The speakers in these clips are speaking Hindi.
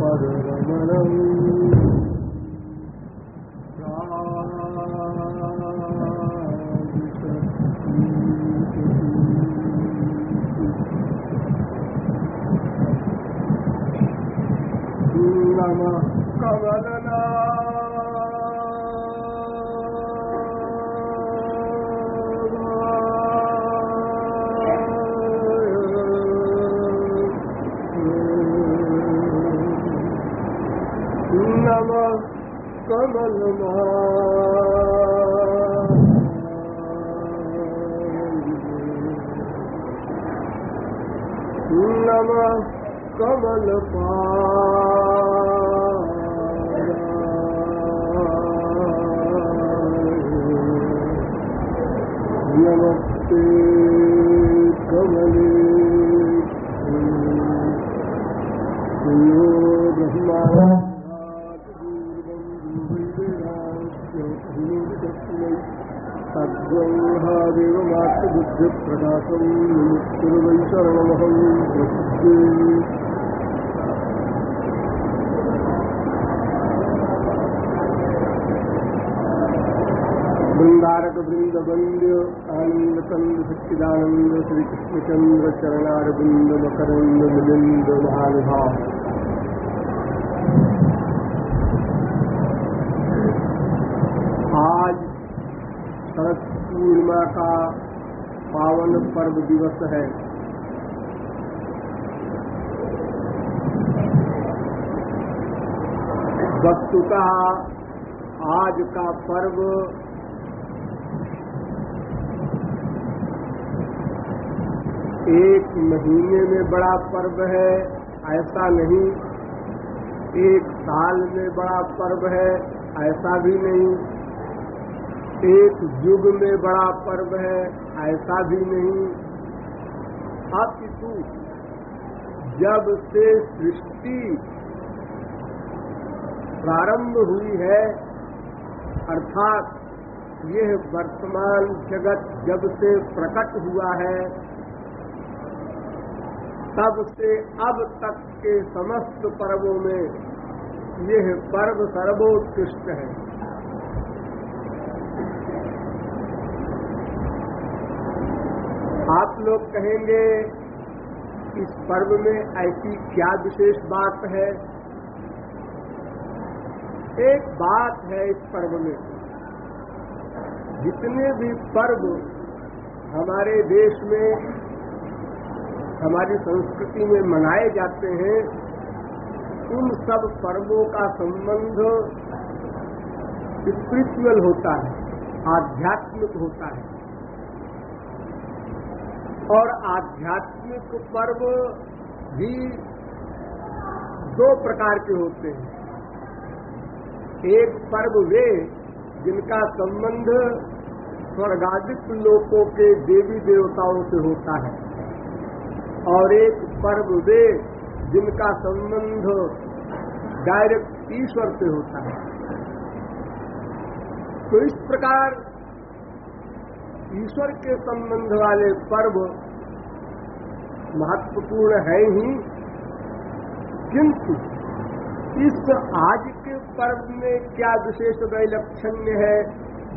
पदरमणम् नमः कमलना नमः कमलना नमः कमलपा नमस्ते कमले सद्ब्रह्मादेव मातृबुद्धिप्रकाशं निमित्तुर्वै शरणमहं प्रपद्ये। वृंदारक वृंद वंद्य आनंद कंद सच्चिदानंद श्री कृष्णचंद्र चरणारविंद मकरंद मिलिंद महानुभाव। आज शरद पूर्णिमा का पावन पर्व दिवस है। वस्तुतः आज का पर्व एक महीने में बड़ा पर्व है ऐसा नहीं, एक साल में बड़ा पर्व है ऐसा भी नहीं, एक युग में बड़ा पर्व है ऐसा भी नहीं, अपितु जब से सृष्टि प्रारंभ हुई है अर्थात यह वर्तमान जगत जब से प्रकट हुआ है तब से अब तक के समस्त पर्वों में यह पर्व सर्वोत्कृष्ट है। आप लोग कहेंगे इस पर्व में ऐसी क्या विशेष बात है? एक बात है इस पर्व में, जितने भी पर्व हमारे देश में हमारी संस्कृति में मनाए जाते हैं उन सब पर्वों का संबंध स्पिरिचुअल होता है, आध्यात्मिक होता है। और आध्यात्मिक पर्व भी दो प्रकार के होते हैं। एक पर्व वे जिनका संबंध स्वर्गादिक लोकों के देवी देवताओं से होता है और एक पर्व वे जिनका संबंध डायरेक्ट ईश्वर से होता है। तो इस प्रकार ईश्वर के संबंध वाले पर्व महत्वपूर्ण है ही, किंतु इस आज के पर्व में क्या विशेष वैलक्षण्य है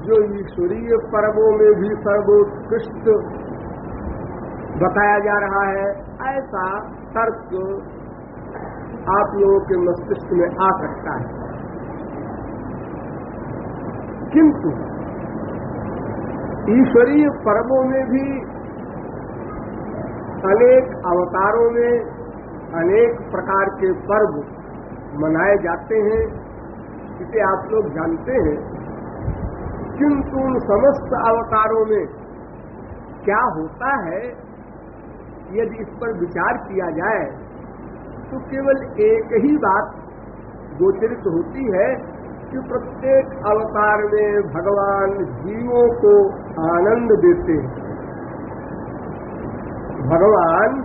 जो ईश्वरीय पर्वों में भी सर्वोत्कृष्ट बताया जा रहा है, ऐसा तर्क आप लोगों के मस्तिष्क में आ सकता है। किंतु ईश्वरीय पर्वों में भी अनेक अवतारों में अनेक प्रकार के पर्व मनाए जाते हैं, इसे आप लोग जानते हैं। किंतु उन समस्त अवतारों में क्या होता है, यदि इस पर विचार किया जाए तो केवल एक ही बात गोचरित होती है कि प्रत्येक अवतार में भगवान जीवों को आनंद देते हैं। भगवान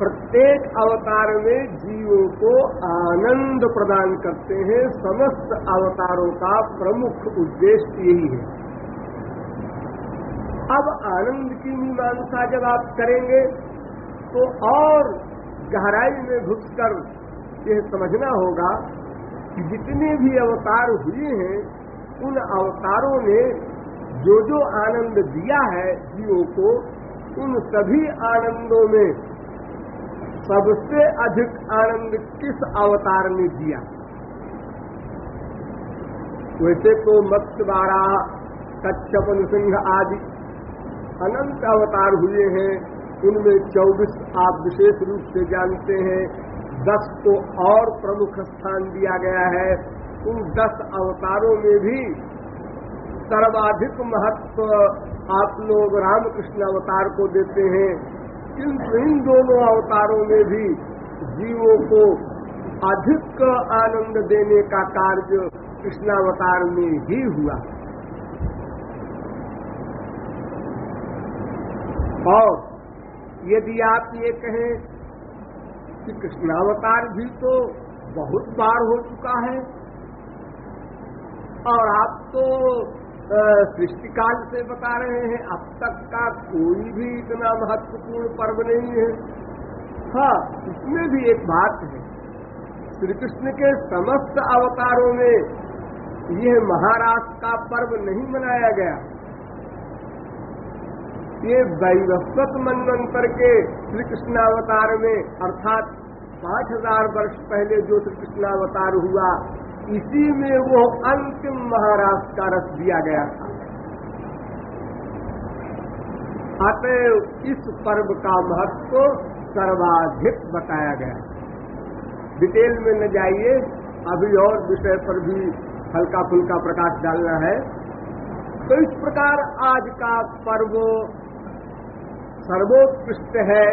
प्रत्येक अवतार में जीवों को आनंद प्रदान करते हैं। समस्त अवतारों का प्रमुख उद्देश्य यही है। अब आनंद की मीमांसा जब आप करेंगे तो और गहराई में घुसकर यह समझना होगा कि जितने भी अवतार हुए हैं उन अवतारों ने जो जो आनंद दिया है जीवों को, उन सभी आनंदों में सबसे अधिक आनंद किस अवतार ने दिया? वैसे तो मत्स्य वाराह, कच्छप, नृसिंह आदि अनंत अवतार हुए हैं। उनमें 24 आप विशेष रूप से जानते हैं, 10 को और प्रमुख स्थान दिया गया है। उन 10 अवतारों में भी सर्वाधिक महत्व आप लोग रामकृष्ण अवतार को देते हैं, किंतु इन दोनों अवतारों में भी जीवों को अधिक आनंद देने का कार्य कृष्णावतार में ही हुआ। और यदि आप ये कहें कि कृष्णावतार भी तो बहुत बार हो चुका है और आप तो सृष्टिकाल से बता रहे हैं, अब तक का कोई भी इतना महत्वपूर्ण पर्व नहीं है। हाँ, इसमें भी एक बात है, श्री कृष्ण के समस्त अवतारों में यह महाराष्ट्र का पर्व नहीं मनाया गया। ये वैवस्वत मनवंतर के श्री कृष्णावतार में, अर्थात 5000 वर्ष पहले जो श्री कृष्णावतार हुआ, इसी में वो अंतिम महाराष्ट्र का रस दिया गया था। अतः इस पर्व का महत्व सर्वाधिक बताया गया। डिटेल में न जाइए, अभी और विषय पर भी हल्का फुल्का प्रकाश डालना है। तो इस प्रकार आज का पर्व सर्वोत्कृष्ट है।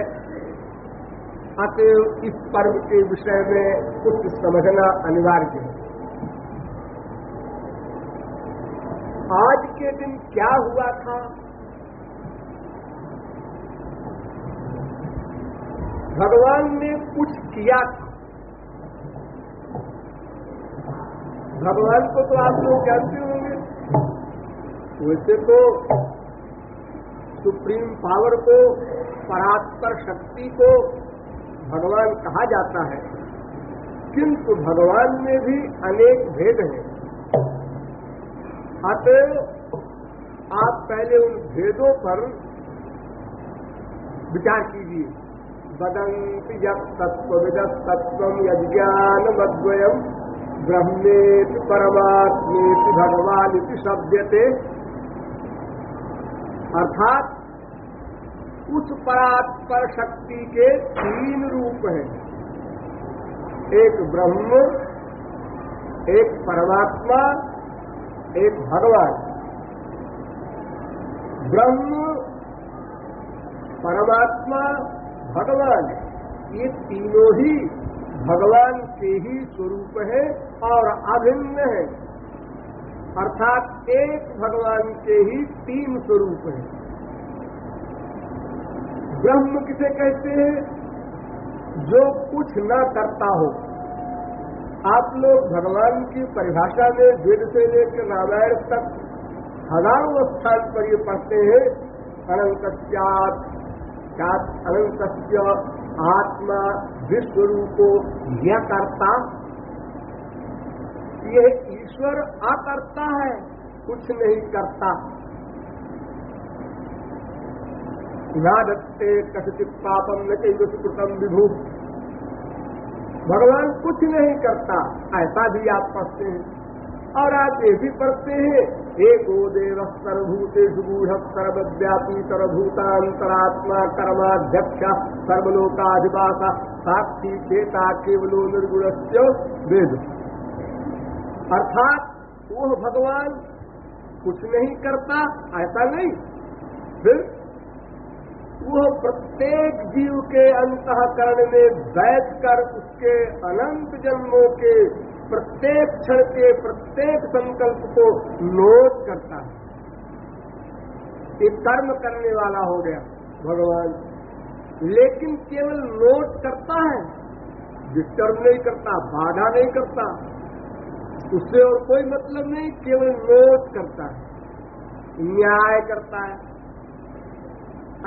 अतः इस पर्व के विषय में कुछ समझना अनिवार्य है। आज के दिन क्या हुआ था? भगवान ने कुछ किया था। भगवान को तो आप लोग जानते होंगे, वैसे तो सुप्रीम पावर को, परात्पर शक्ति को भगवान कहा जाता है, किंतु भगवान में भी अनेक भेद हैं। अतः आप पहले उन भेदों पर विचार कीजिए। वदन्ति यत् तत्त्वविदः तत्त्वं यज्ञानमद्वयम् ब्रह्मेति परमात्मेति भगवानिति शब्दते। अर्थात उस परात्पर शक्ति के 3 रूप हैं, एक ब्रह्म, एक परमात्मा, एक भगवान। ब्रह्म, परमात्मा, भगवान, ये तीनों ही भगवान के ही स्वरूप है और अभिन्न है। अर्थात एक भगवान के ही 3 स्वरूप हैं। ब्रह्म किसे कहते हैं? जो कुछ न करता हो। आप लोग भगवान की परिभाषा में वेद से लेकर रामायण तक हजारों स्थान पर ये पढ़ते हैं, अनंतस्यात् अनंतस्य आत्मा विश्वरूपो यह करता। यह ईश्वर अकर्ता है, कुछ नहीं करता। न दत्ते कसिचित् पापम न चैव सुकृतम विभु। भगवान कुछ नहीं करता, ऐसा भी आप पढ़ते हैं। और आप ये भी पढ़ते हैं, एको देव सर्वभूतेषु गूढ़ः सर्वव्यापी सर्वभूतांतरात्मा कर्माध्यक्ष सर्वलोकाधिवासा साक्षी चेता केवलो निर्गुणस्य वेद। अर्थात वह भगवान कुछ नहीं करता, ऐसा नहीं, फिर वह प्रत्येक जीव के अंतःकरण में बैठकर उसके अनंत जन्मों के प्रत्येक क्षण के प्रत्येक संकल्प को नोट करता है। ये कर्म करने वाला हो गया भगवान, लेकिन केवल नोट करता है, डिस्टर्ब नहीं करता, बाधा नहीं करता, उससे और कोई मतलब नहीं, केवल नोट करता है, न्याय करता है,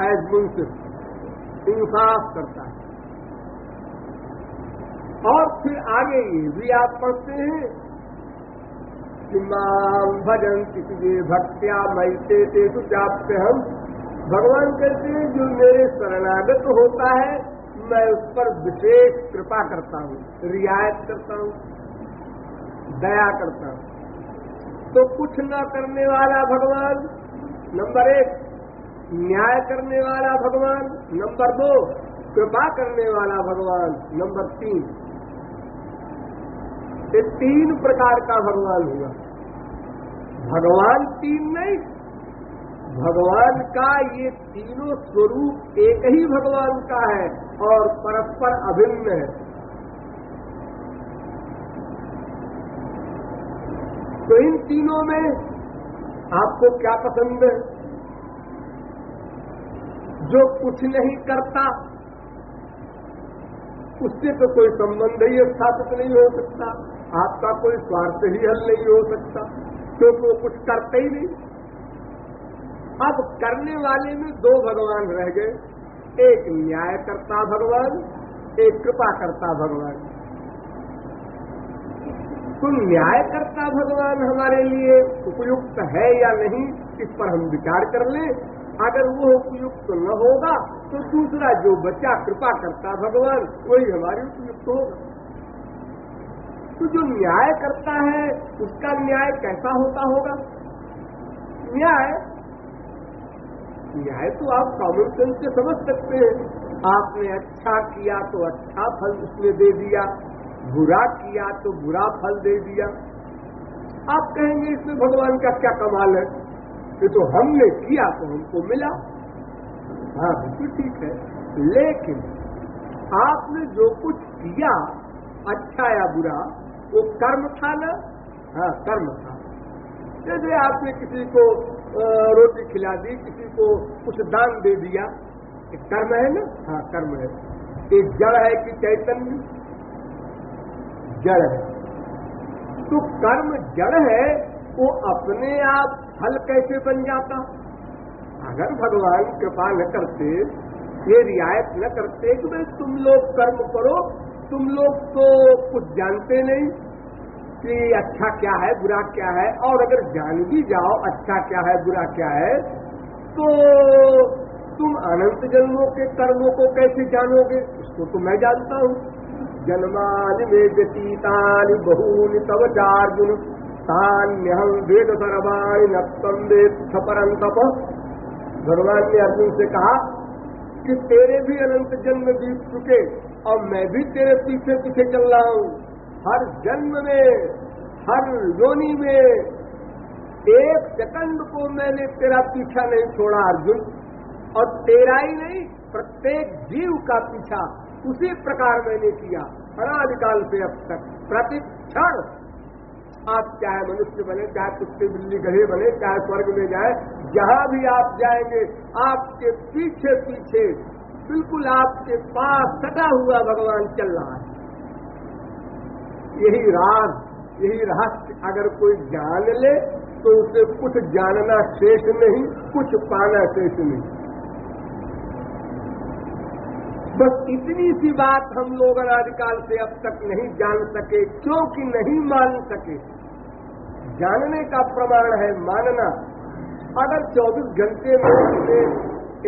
एज मुंसिफ इंसाफ करता है। और फिर आगे ये भी आप पढ़ते हैं कि माम भजन्ति तुझे भक्त्या मैते तेषु चाप्य हम। भगवान कहते हैं जो मेरे शरणागत होता है मैं उस पर विशेष कृपा करता हूँ, रियायत करता हूँ, दया करता हूँ। तो कुछ न करने वाला भगवान नंबर 1, न्याय करने वाला भगवान नंबर 2, कृपा करने वाला भगवान नंबर 3। ये 3 प्रकार का भगवान हुआ। भगवान 3 नहीं, भगवान का ये तीनों स्वरूप एक ही भगवान का है और परस्पर अभिन्न है। तो इन तीनों में आपको क्या पसंद है? जो कुछ नहीं करता उससे तो कोई संबंध ही स्थापित नहीं हो सकता, आपका कोई स्वार्थ ही हल नहीं हो सकता, क्योंकि वो कुछ करते ही नहीं। अब करने वाले में 2 भगवान रह गए, एक न्याय करता भगवान, एक कृपा करता भगवान। तो न्याय करता भगवान हमारे लिए उपयुक्त है या नहीं, इस पर हम विचार कर लें। अगर वो उपयुक्त न होगा तो दूसरा जो बच्चा कृपा करता भगवान वही हमारे उपयुक्त होगा। तो जो न्याय करता है उसका न्याय कैसा होता होगा? न्याय तो आप कॉमन सेंस से समझ सकते हैं। आपने अच्छा किया तो अच्छा फल उसने दे दिया, बुरा किया तो बुरा फल दे दिया। आप कहेंगे इसमें भगवान का क्या कमाल है, ये तो हमने किया तो हमको मिला। हाँ बिल्कुल ठीक है, लेकिन आपने जो कुछ किया अच्छा या बुरा वो कर्म था ना? हाँ कर्म था। जैसे आपने किसी को रोटी खिला दी, किसी को कुछ दान दे दिया, एक कर्म है ना? हाँ कर्म है। एक जड़ है कि चैतन्य? जड़ है। तो कर्म जड़ है, वो अपने आप फल कैसे बन जाता? अगर भगवान कृपा न करते, ये रियायत न करते कि भाई तुम लोग कर्म करो, तुम लोग तो कुछ जानते नहीं कि अच्छा क्या है बुरा क्या है, और अगर जान भी जाओ अच्छा क्या है बुरा क्या है, तो तुम अनंत जन्मों के कर्मों को कैसे जानोगे? उसको तो मैं जानता हूँ। जन्मानि में व्यतीतानि बहूनि तव चार्जुन तान्यहं वेद सर्वाणि न त्वं वेत्थ परन्तप। भगवान ने अर्जुन से कहा कि तेरे भी अनंत जन्म बीत चुके और मैं भी तेरे पीछे पीछे चल रहा हूँ। हर जन्म में, हर योनि में 1 सेकंड को मैंने तेरा पीछा नहीं छोड़ा अर्जुन। और तेरा ही नहीं, प्रत्येक जीव का पीछा उसी प्रकार मैंने किया अनादिकाल से अब तक। प्रति क्षण आप चाहे मनुष्य बने, चाहे कुत्ते बिल्ली गधे बने, चाहे स्वर्ग में जाए, जहां भी आप जाएंगे आपके पीछे पीछे बिल्कुल आपके पास सटा हुआ भगवान चल रहा है। यही राज, यही रहस्य अगर कोई जान ले तो उसे कुछ जानना शेष नहीं, कुछ पाना शेष नहीं। बस इतनी सी बात हम लोग अनादिकाल से अब तक नहीं जान सके, क्योंकि नहीं मान सके। जानने का प्रमाण है मानना। अगर 24 घंटे में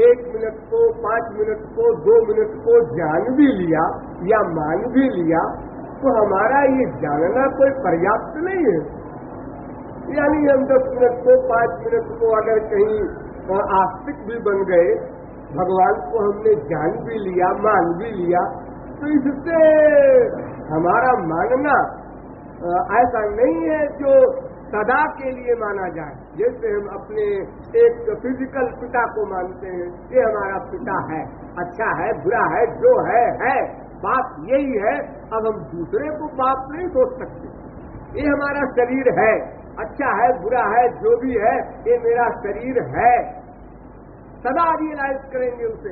1 मिनट को, 5 मिनट को, 2 मिनट को जान भी लिया या मान भी लिया, तो हमारा ये जानना कोई पर्याप्त नहीं है। यानी हम 10 मिनट को, 5 मिनट को अगर कहीं आस्तिक भी बन गए, भगवान को हमने जान भी लिया, मान भी लिया, तो इससे हमारा मानना ऐसा नहीं है जो सदा के लिए माना जाए। जैसे हम अपने एक फिजिकल पिता को मानते हैं, ये हमारा पिता है, अच्छा है बुरा है, जो है बात यही है। अब हम दूसरे को बाप नहीं सोच सकते। ये हमारा शरीर है, अच्छा है बुरा है, जो भी है ये मेरा शरीर है, सदा रियलाइज करेंगे उसे।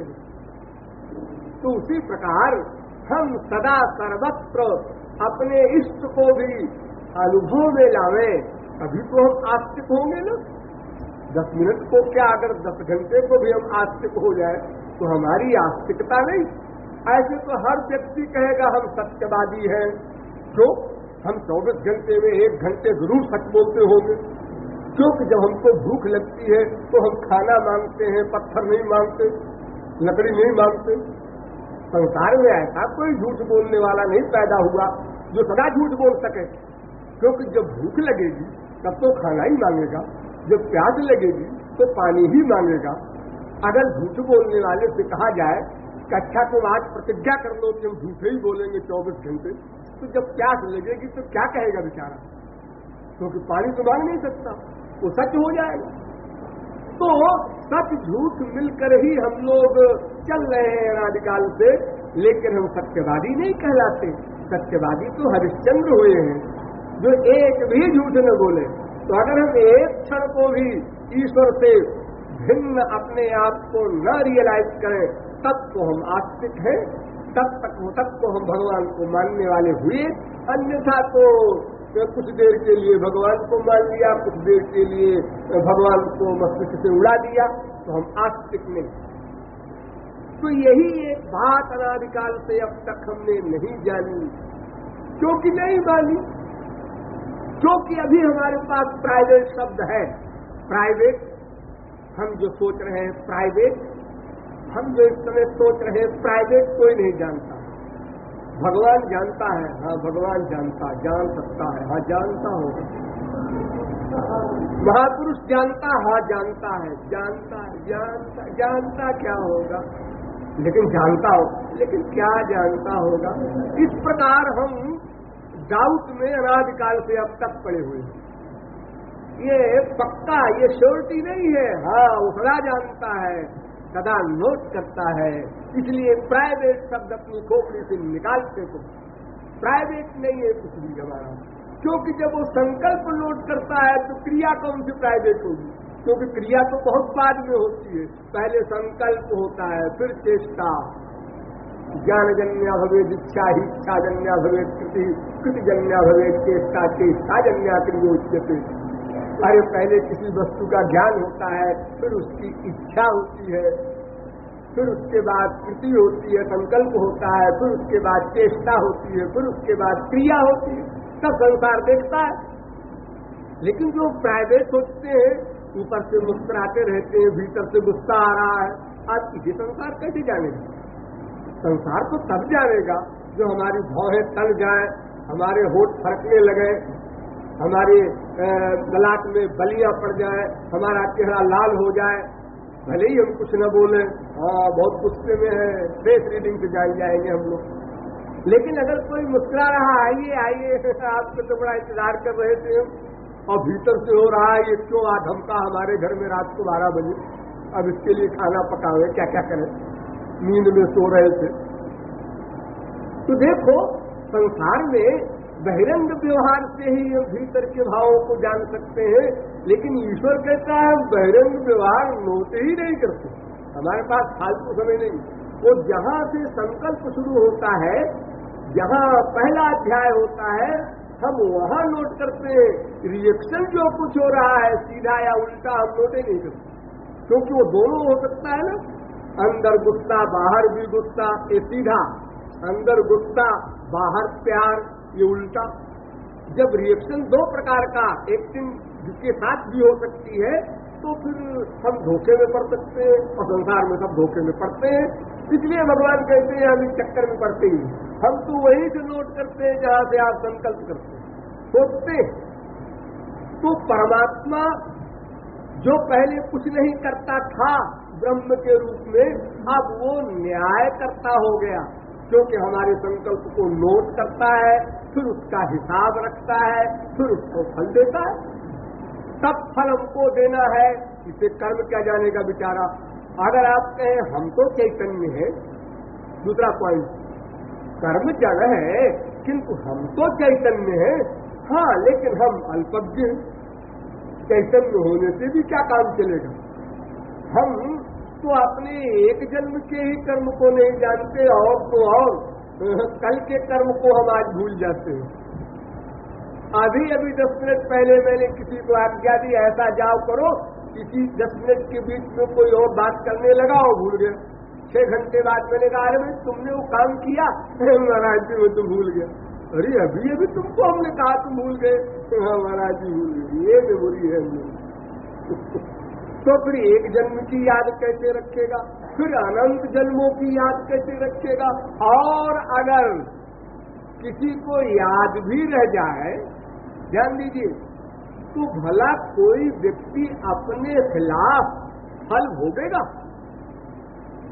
तो उसी प्रकार हम सदा सर्वत्र अपने इष्ट को भी अनुभव में लावें, तभी तो हम आस्तिक होंगे ना। 10 मिनट को क्या, अगर 10 घंटे को भी हम आस्तिक हो जाए तो हमारी आस्तिकता नहीं, ऐसे तो हर व्यक्ति कहेगा हम सत्यवादी हैं, क्यों? हम 24 घंटे में 1 घंटे जरूर सच बोलते होंगे, क्योंकि जब हमको भूख लगती है तो हम खाना मांगते हैं, पत्थर नहीं मांगते, लकड़ी नहीं मांगते। संसार में ऐसा कोई झूठ बोलने वाला नहीं पैदा हुआ जो सदा झूठ बोल सके, क्योंकि जब भूख लगेगी तब तो खाना ही मांगेगा, जब प्यास लगेगी तो पानी ही मांगेगा। अगर झूठ बोलने वाले से कहा जाए कि अच्छा तुम आज प्रतिज्ञा कर लो कि हम झूठे ही बोलेंगे 24 घंटे, तो जब प्यास लगेगी तो क्या कहेगा बेचारा? क्योंकि पानी तो मांग नहीं सकता, वो सच हो जाएगा। तो सच झूठ मिलकर ही हम लोग चल रहे हैं अनादिकाल से, लेकिन हम सत्यवादी नहीं कहलाते। सत्यवादी तो हरिश्चंद्र हुए हैं जो एक भी झूठ न बोले। तो अगर हम एक क्षण को भी ईश्वर से भिन्न अपने आप को न रियलाइज करें, तब तो हम आस्तिक हैं, तब तो हम भगवान को मानने वाले हुए। अन्यथा तो कुछ देर के लिए भगवान को मान लिया, कुछ देर के लिए भगवान को मस्तिष्क से उड़ा दिया, तो हम आस्तिक नहीं। तो यही एक बात अनादिकाल से अब तक हमने नहीं जानी। क्योंकि नहीं मानी? क्योंकि अभी हमारे पास प्राइवेट शब्द है। प्राइवेट, हम जो सोच रहे हैं प्राइवेट, हम जो इस समय सोच रहे हैं प्राइवेट, कोई नहीं जानता। भगवान जानता है, हाँ भगवान जान सकता है, हाँ जानता होगा। महापुरुष जानता, हाँ जानता है, जानता क्या होगा, लेकिन जानता हो, लेकिन क्या जानता होगा। इस प्रकार हम डाउट में अनादिकाल से अब तक पड़े हुए हैं। ये पक्का, ये श्योरिटी नहीं है। हाँ वो सदा जानता है, सदा नोट करता है, इसलिए प्राइवेट शब्द अपनी खोपड़ी से निकालते तो प्राइवेट नहीं है कुछ भी हमारा। क्योंकि जब वो संकल्प नोट करता है तो क्रिया कौन सी प्राइवेट होगी? क्योंकि क्रिया तो बहुत बाद में होती है। पहले संकल्प होता है, फिर चेष्टा। ज्ञानजन्या भवेद इच्छा, ही इच्छाजन्या भवेद कृति, कृतिजन्या भवेद चेष्टा, चेष्टाजन्या क्रियोच्यते। अरे पहले किसी वस्तु का ज्ञान होता है, फिर उसकी इच्छा होती है, फिर उसके बाद कृति होती है, संकल्प होता है, फिर उसके बाद चेष्टा होती है, फिर उसके बाद क्रिया होती है। सब संसार देखता है। लेकिन जो प्राइवेट सोचते हैं, ऊपर से मुस्कुराते रहते हैं, भीतर से गुस्सा आ रहा है, आज इसी संसार कैसे जानेगा? संसार तो तब जानेगा जो हमारी भौहें तल जाए, हमारे होठ फड़कने लगे, हमारे गलाट में बलियां पड़ जाए, हमारा चेहरा लाल हो जाए, भले ही हम कुछ न बोले, हाँ बहुत गुस्से में है, फेस रीडिंग से जान जाएंगे हम लोग। लेकिन अगर कोई मुस्कुरा रहा, आइए आइए, आपको तो बड़ा इंतजार कर रहे थे, और भीतर से हो रहा है ये क्यों आ धमका हमारे घर में रात को 12 बजे, अब इसके लिए खाना पकावे, क्या क्या करें, नींद में सो रहे थे। तो देखो संसार में बहिरंग व्यवहार से ही हम भीतर के भावों को जान सकते हैं, लेकिन ईश्वर कहता है बहिरंग व्यवहार नोट ही नहीं करते, हमारे पास फालतू समय नहीं। वो जहां से संकल्प शुरू होता है, जहां पहला अध्याय होता है, हम वहां नोट करते हैं। रिएक्शन जो कुछ हो रहा है सीधा या उल्टा, हम नोट ही नहीं करते, क्योंकि वो दोनों हो सकता है ना, अंदर गुस्सा बाहर भी गुस्सा, ये सीधा, अंदर गुस्सा बाहर प्यार, ये उल्टा। जब रिएक्शन दो प्रकार का एक्टिंग जिसके साथ भी हो सकती है, तो फिर हम धोखे में पड़ सकते हैं, और संसार में सब धोखे में पड़ते हैं। इसलिए भगवान कहते हैं हम इस चक्कर में पड़ते ही, हम तो वहीं से नोट करते हैं जहां से आप संकल्प करते हैं, सोचते हैं। तो परमात्मा जो पहले कुछ नहीं करता था ब्रह्म के रूप में, अब वो न्याय करता हो गया, क्योंकि हमारे संकल्प को नोट करता है, फिर उसका हिसाब रखता है, फिर उसको फल देता है। तब फल हमको देना है, इसे कर्म क्या जानेगा बेचारा। अगर आप कहें हम तो चैतन्य है, दूसरा पॉइंट, कर्म जड़ है किंतु हम तो चैतन्य है, हाँ लेकिन हम अल्पज्ञ, चैतन्य होने से भी क्या काम चलेगा। हम तो अपने एक जन्म के ही कर्म को नहीं जानते, और तो और कल के कर्म को हम आज भूल जाते हैं। अभी 10 मिनट पहले मैंने किसी को आज्ञा दी ऐसा जाओ करो, किसी 10 मिनट के बीच में कोई और बात करने लगा और भूल गया, 6 घंटे बाद मैंने कहा अरे भाई तुमने वो काम किया? महाराज जी वो तो भूल गया। अरे अभी अभी तुमको हमने कहा तुम भूल गए। हाँ महाराज जी भूल गए, ये मेमोरी है हमने। तो फिर एक जन्म की याद कैसे रखेगा, फिर अनंत जन्मों की याद कैसे रखेगा? और अगर किसी को याद भी रह जाए, ध्यान दीजिए, तो भला कोई व्यक्ति अपने खिलाफ फल भोगेगा?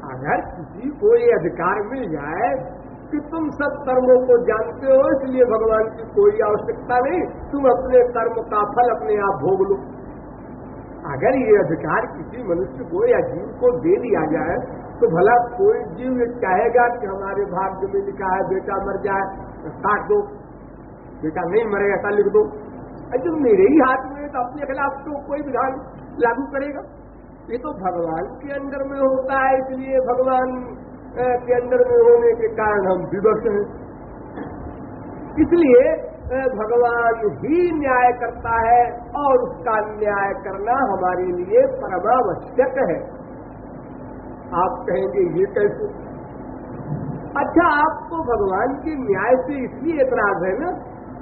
अगर किसी को ये अधिकार मिल जाए कि तुम सब कर्मों को जानते हो इसलिए भगवान की कोई आवश्यकता नहीं, तुम अपने कर्म का फल अपने आप भोग लो, अगर ये अधिकार किसी मनुष्य को या जीव को दे दिया जाए, तो भला कोई जीव ये चाहेगा कि हमारे भाग्य में लिखा है बेटा मर जाए काट दो, बेटा नहीं मरे ऐसा लिख दो? जो मेरे ही हाथ में, तो अपने खिलाफ तो कोई विधान लागू करेगा? ये तो भगवान के अंदर में होता है, इसलिए भगवान के अंदर में होने के कारण हम विवश हैं। इसलिए भगवान ही न्याय करता है और उसका न्याय करना हमारे लिए परमावश्यक है। आप कहेंगे ये कैसे? अच्छा, आपको भगवान के न्याय से इसलिए एतराज है ना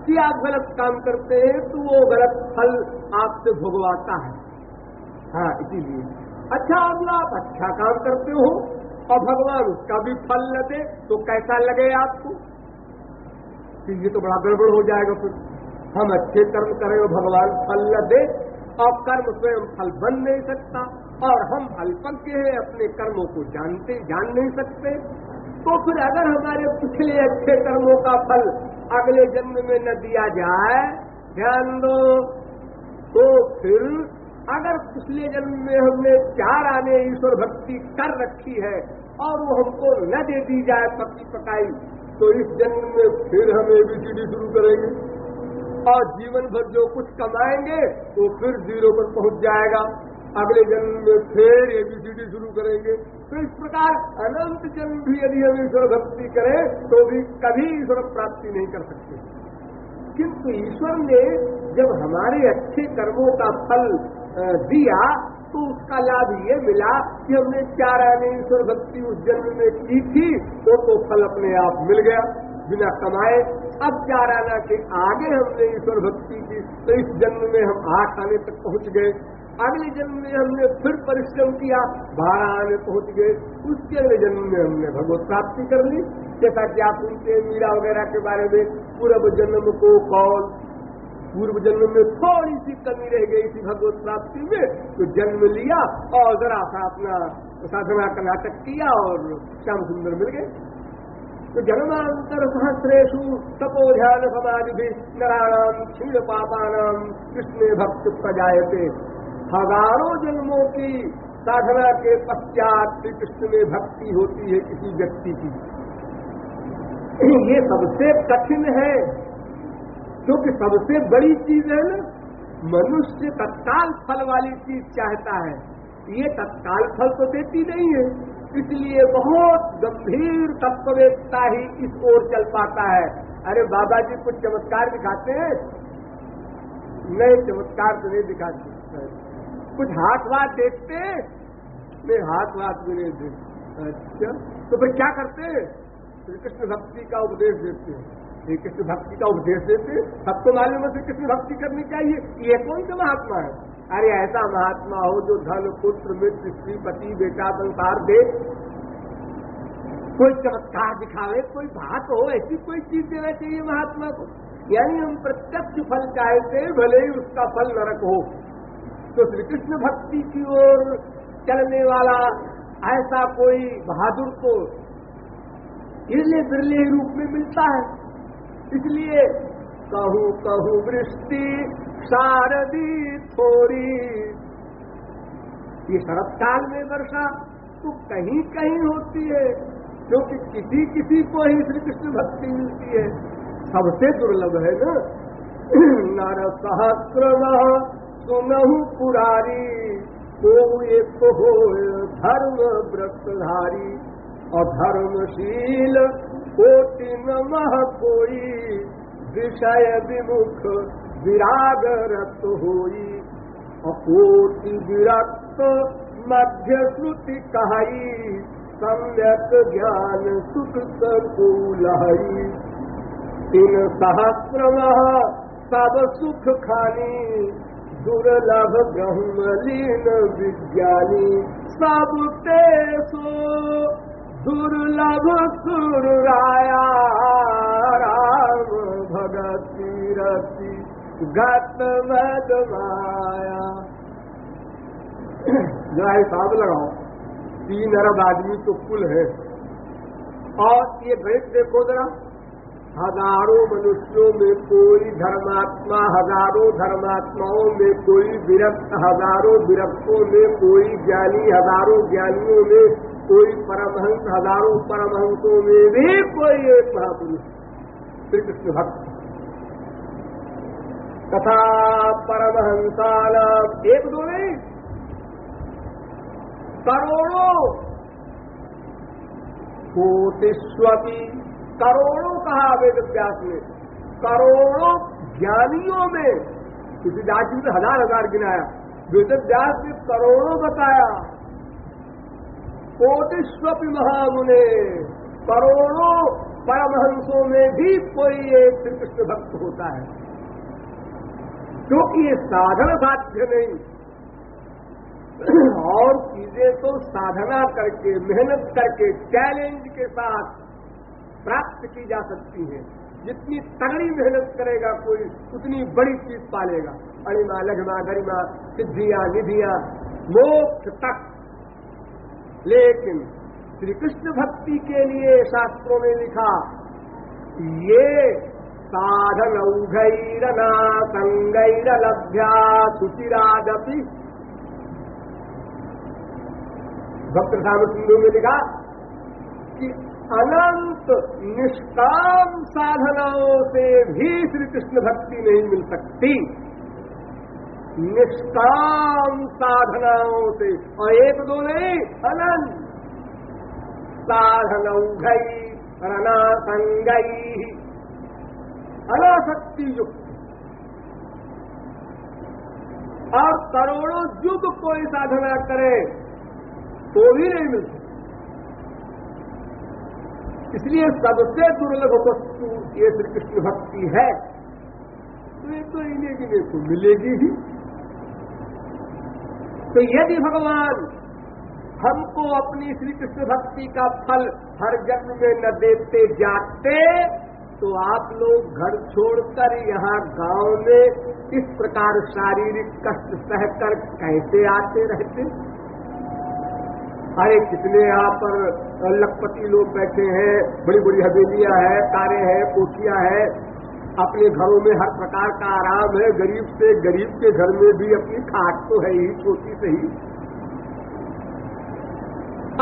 कि आप गलत काम करते हैं तो वो गलत फल आपसे भुगवाता है। हाँ, इसीलिए। अच्छा, अगर आप अच्छा काम करते हो और भगवान उसका भी फल न दे तो कैसा लगे आपको? कि ये तो बड़ा गड़बड़ हो जाएगा। फिर हम अच्छे कर्म करें और भगवान फल न दे, और कर्म स्वयं फल बन नहीं सकता, और हम अल्पज्ञ हैं, अपने कर्मों को जान नहीं सकते, तो फिर अगर हमारे पिछले अच्छे कर्मों का फल अगले जन्म में न दिया जाए, ध्यान दो, तो फिर अगर पिछले जन्म में हमने 4 आने ईश्वर भक्ति कर रखी है और वो हमको न दे दी जाए पक्की पकाई, तो इस जन्म में फिर हम ABCD शुरू करेंगे और जीवन भर जो कुछ कमाएंगे तो फिर 0 पर पहुंच जाएगा। अगले जन्म में फिर ABCD शुरू करेंगे। तो इस प्रकार अनंत जन्म भी यदि हम ईश्वर भक्ति करें तो भी कभी ईश्वर प्राप्ति नहीं कर सकते। किंतु ईश्वर ने जब हमारे अच्छे कर्मों का फल दिया तो उसका लाभ ये मिला कि हमने 4 आने ईश्वर भक्ति उस जन्म में की थी, तो फल अपने आप मिल गया बिना कमाए। अब 4 आना के आगे हमने ईश्वर भक्ति की तो इस जन्म में हम 8 आने तक पहुंच गए। अगले जन्म में हमने फिर परिश्रम किया, 12 आने पहुंच गए। उसके अगले जन्म में हमने भगवत प्राप्ति कर ली। जैसा कि आप सुनते हैं मीरा वगैरह के बारे में, पूर्व जन्म को कौन, पूर्व जन्म में थोड़ी सी कमी रह गई थी भगवत प्राप्ति में, तो जन्म लिया और जरा सा अपना साधना का नाटक किया और श्याम सुंदर मिल गए। तो जन्मांतर सहस्रेषु तपो ध्यान समाधि भी नराणाम क्षीण पापानाम कृष्ण भक्त प्रजायते। हजारों जन्मों की साधना के पश्चात श्री कृष्ण में भक्ति होती है किसी व्यक्ति की। ये सबसे कठिन है, क्योंकि सबसे बड़ी चीज है ना, मनुष्य तत्काल फल वाली चीज चाहता है, ये तत्काल फल तो देती नहीं है। इसलिए बहुत गंभीर तत्ववेत्ता ही इस ओर चल पाता है। अरे बाबा जी कुछ चमत्कार दिखाते हैं? नहीं, चमत्कार तो नहीं दिखाते। कुछ हाथ वाथ देखते? नहीं, हाथ वाथ भी नहीं देखते। अच्छा, तो फिर क्या करते हैं? श्री कृष्ण भक्ति का उपदेश देते हैं। श्री कृष्ण भक्ति का उपदेश देते, सबको मालूम है श्री कृष्ण भक्ति करनी चाहिए। ये कौन सा महात्मा है? अरे ऐसा महात्मा हो जो धन पुत्र मित्र स्त्री पति बेटा संसार दे, कोई चमत्कार दिखावे, कोई बात हो, ऐसी कोई चीज देना चाहिए महात्मा को। यानी हम प्रत्यक्ष फल चाहते, भले ही उसका फल नरक हो। तो श्री कृष्ण भक्ति की ओर चलने वाला ऐसा कोई बहादुर को इरले बिरले रूप में मिलता है। इसलिए कहूँ कहूँ वृष्टि शारदी थोड़ी, ये शरतकाल में वर्षा तो कहीं कहीं होती है, क्योंकि किसी किसी को ही श्री कृष्ण भक्ति मिलती है। सबसे दुर्लभ है ना। नर सहस्र सुनहु पुरारी, को एक हो धर्म व्रतधारी, और धर्मशील कोटि नमः कोई, विषय विमुख विराग रत होई, अकोटि विरक्त मध्य श्रुति कहाई, सम्यक ज्ञान सुख सकुलहरी, इन सहस्र सब सुख खानी, दुर्लभ ब्रह्मलीन विज्ञानी, सब ते सो दुर्लभ सुर राया, राम भगति रति गत वद माया। जरा हिसाब लगाओ, 3 अरब आदमी तो कुल है, और ये गणित देखो जरा, हजारों मनुष्यों में कोई धर्मात्मा, हजारों धर्मात्माओं में कोई विरक्त, हजारों विरक्तों में कोई ज्ञानी, हजारों ज्ञानियों में कोई परमहंस, हजारों परमहंसों में भी कोई एक महापुरुष श्री कृष्ण भक्त। तथा परमहंसानाम, एक दो नहीं, करोड़ों, कोटिस्वपि, करोड़ों कहा वेद व्यास ने, करोड़ों ज्ञानियों में, किसी दास ने 1000 गिनाया, वेद व्यास ने करोड़ों बताया। कोटिस्वपि महामुने, करोड़ों परमहंसों में भी कोई एक श्री कृष्ण भक्त होता है, क्योंकि ये साधन साध्य नहीं, और चीजें तो साधना करके, मेहनत करके, चैलेंज के साथ प्राप्त की जा सकती है। जितनी तगड़ी मेहनत करेगा कोई, उतनी बड़ी चीज पालेगा, अणिमा लघिमा गरिमा सिद्धियां निधियां मोक्ष तक। लेकिन श्री कृष्ण भक्ति के लिए शास्त्रों में लिखा, ये साधन औघैरना संगैरलभ्या सुचिरादपि, भक्त सामत सिंधु में लिखा कि अनंत निष्काम साधनाओं से भी श्री कृष्ण भक्ति नहीं मिल सकती, निष्काम साधनाओं से, और एक दो नहीं, अनंत साधनौघै रनासंगै, अनासक्ति युक्त, और करोड़ों युग कोई साधना करे तो भी नहीं मिलती। इसलिए सबसे दुर्लभ वस्तु ये श्री कृष्ण भक्ति है, तो ये तो इन्हें को मिलेगी ही। तो यदि भगवान हमको अपनी श्री कृष्ण भक्ति का फल हर जन्म में न देते जाते, तो आप लोग घर छोड़कर यहाँ गांव में इस प्रकार शारीरिक कष्ट सहकर कैसे आते रहते? अरे कितने यहाँ पर लखपति लोग बैठे हैं, बड़ी बड़ी हवेलियां हैं, कारें हैं, कोठियां हैं, अपने घरों में हर प्रकार का आराम है, गरीब से गरीब के घर में भी अपनी खाट तो है ही, छोटी से ही।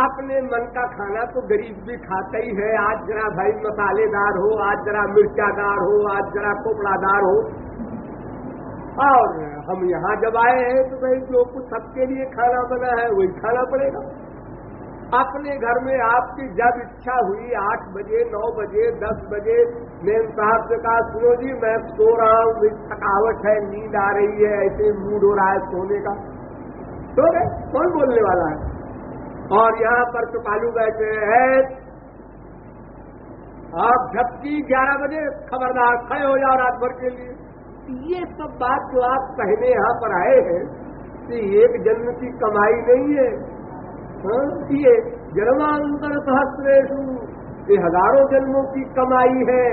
अपने मन का खाना तो गरीब भी खाता ही है, आज जरा भाई मसालेदार हो, आज जरा मिर्चादार हो, आज जरा कोपड़ादार हो। और हम यहाँ जब आए हैं तो भाई जो कुछ सबके लिए खाना बना है वही खाना पड़ेगा। अपने घर में आपकी जब इच्छा हुई 8 बजे, 9 बजे, 10 बजे मेम साहब से कहा, सुनो जी मैं सो रहा हूँ, थकावट है, नींद आ रही है, ऐसे मूड हो रहा है सोने का, सो गए, कौन बोलने वाला है? और यहाँ पर तो कालू बैठे हैं, आप झपकी 11 बजे खबरदार खड़े हो जाओ रात भर के लिए। ये सब बात जो आप कहने यहाँ पर आए हैं, कि एक जन्म की कमाई नहीं है, ये जन्मांतर सहस्रेषु, ये हजारों जन्मों की कमाई है।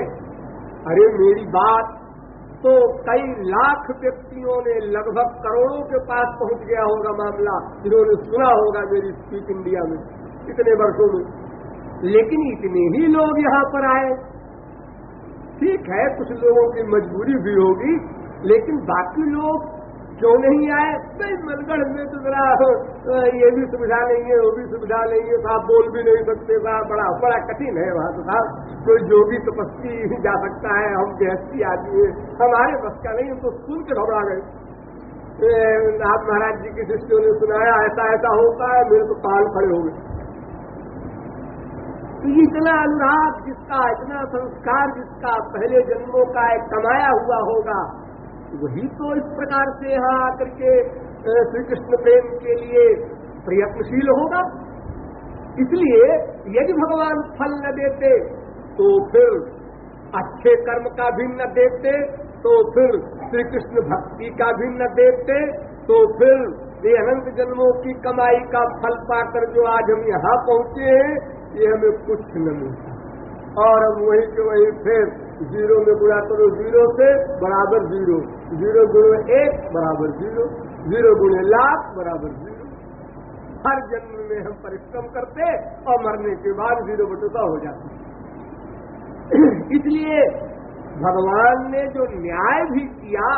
अरे मेरी बात तो कई लाख व्यक्तियों ने, लगभग करोड़ों के पास पहुंच गया होगा मामला, जिन्होंने सुना होगा मेरी स्पीच इंडिया में इतने वर्षों में, लेकिन इतने ही लोग यहाँ पर आए। ठीक है, कुछ लोगों की मजबूरी भी होगी, लेकिन बाकी लोग क्यों नहीं आए? नहीं, मनगढ़ में तो जरा ये भी सुविधा नहीं है, वो भी सुविधा नहीं है, साहब बोल भी नहीं सकते, साहब बड़ा कठिन है वहाँ। तो साहब कोई जोगी तपस्वी ही जा सकता है, हम गृहस्थी आदमी है, हमारे बस का नहीं। हम तो सुन के घबरा गए। आप महाराज जी के शिष्यों ने सुनाया ऐसा ऐसा होता है, मेरे तो काल खड़े हो गए। तो इतना अनुराग जिसका, इतना संस्कार जिसका, पहले जन्मों का एक कमाया हुआ होगा, वही तो इस प्रकार से यहाँ आकर के श्री कृष्ण प्रेम के लिए प्रयत्नशील होगा। इसलिए यदि भगवान फल न देते तो फिर अच्छे कर्म का भी न देते, तो फिर श्री कृष्ण भक्ति का भी न देते, तो फिर ये अनंत जन्मों की कमाई का फल पाकर जो आज हम यहाँ पहुंचे हैं, ये हमें कुछ न मिलता। और हम वही के वही फिर जीरो में गुणा करो, जीरो से बराबर जीरो, जीरो गुणे 1 बराबर जीरो, जीरो गुणे लाख बराबर जीरो। हर जन्म में हम परिश्रम करते और मरने के बाद 0/100 हो जाते। इसलिए भगवान ने जो न्याय भी किया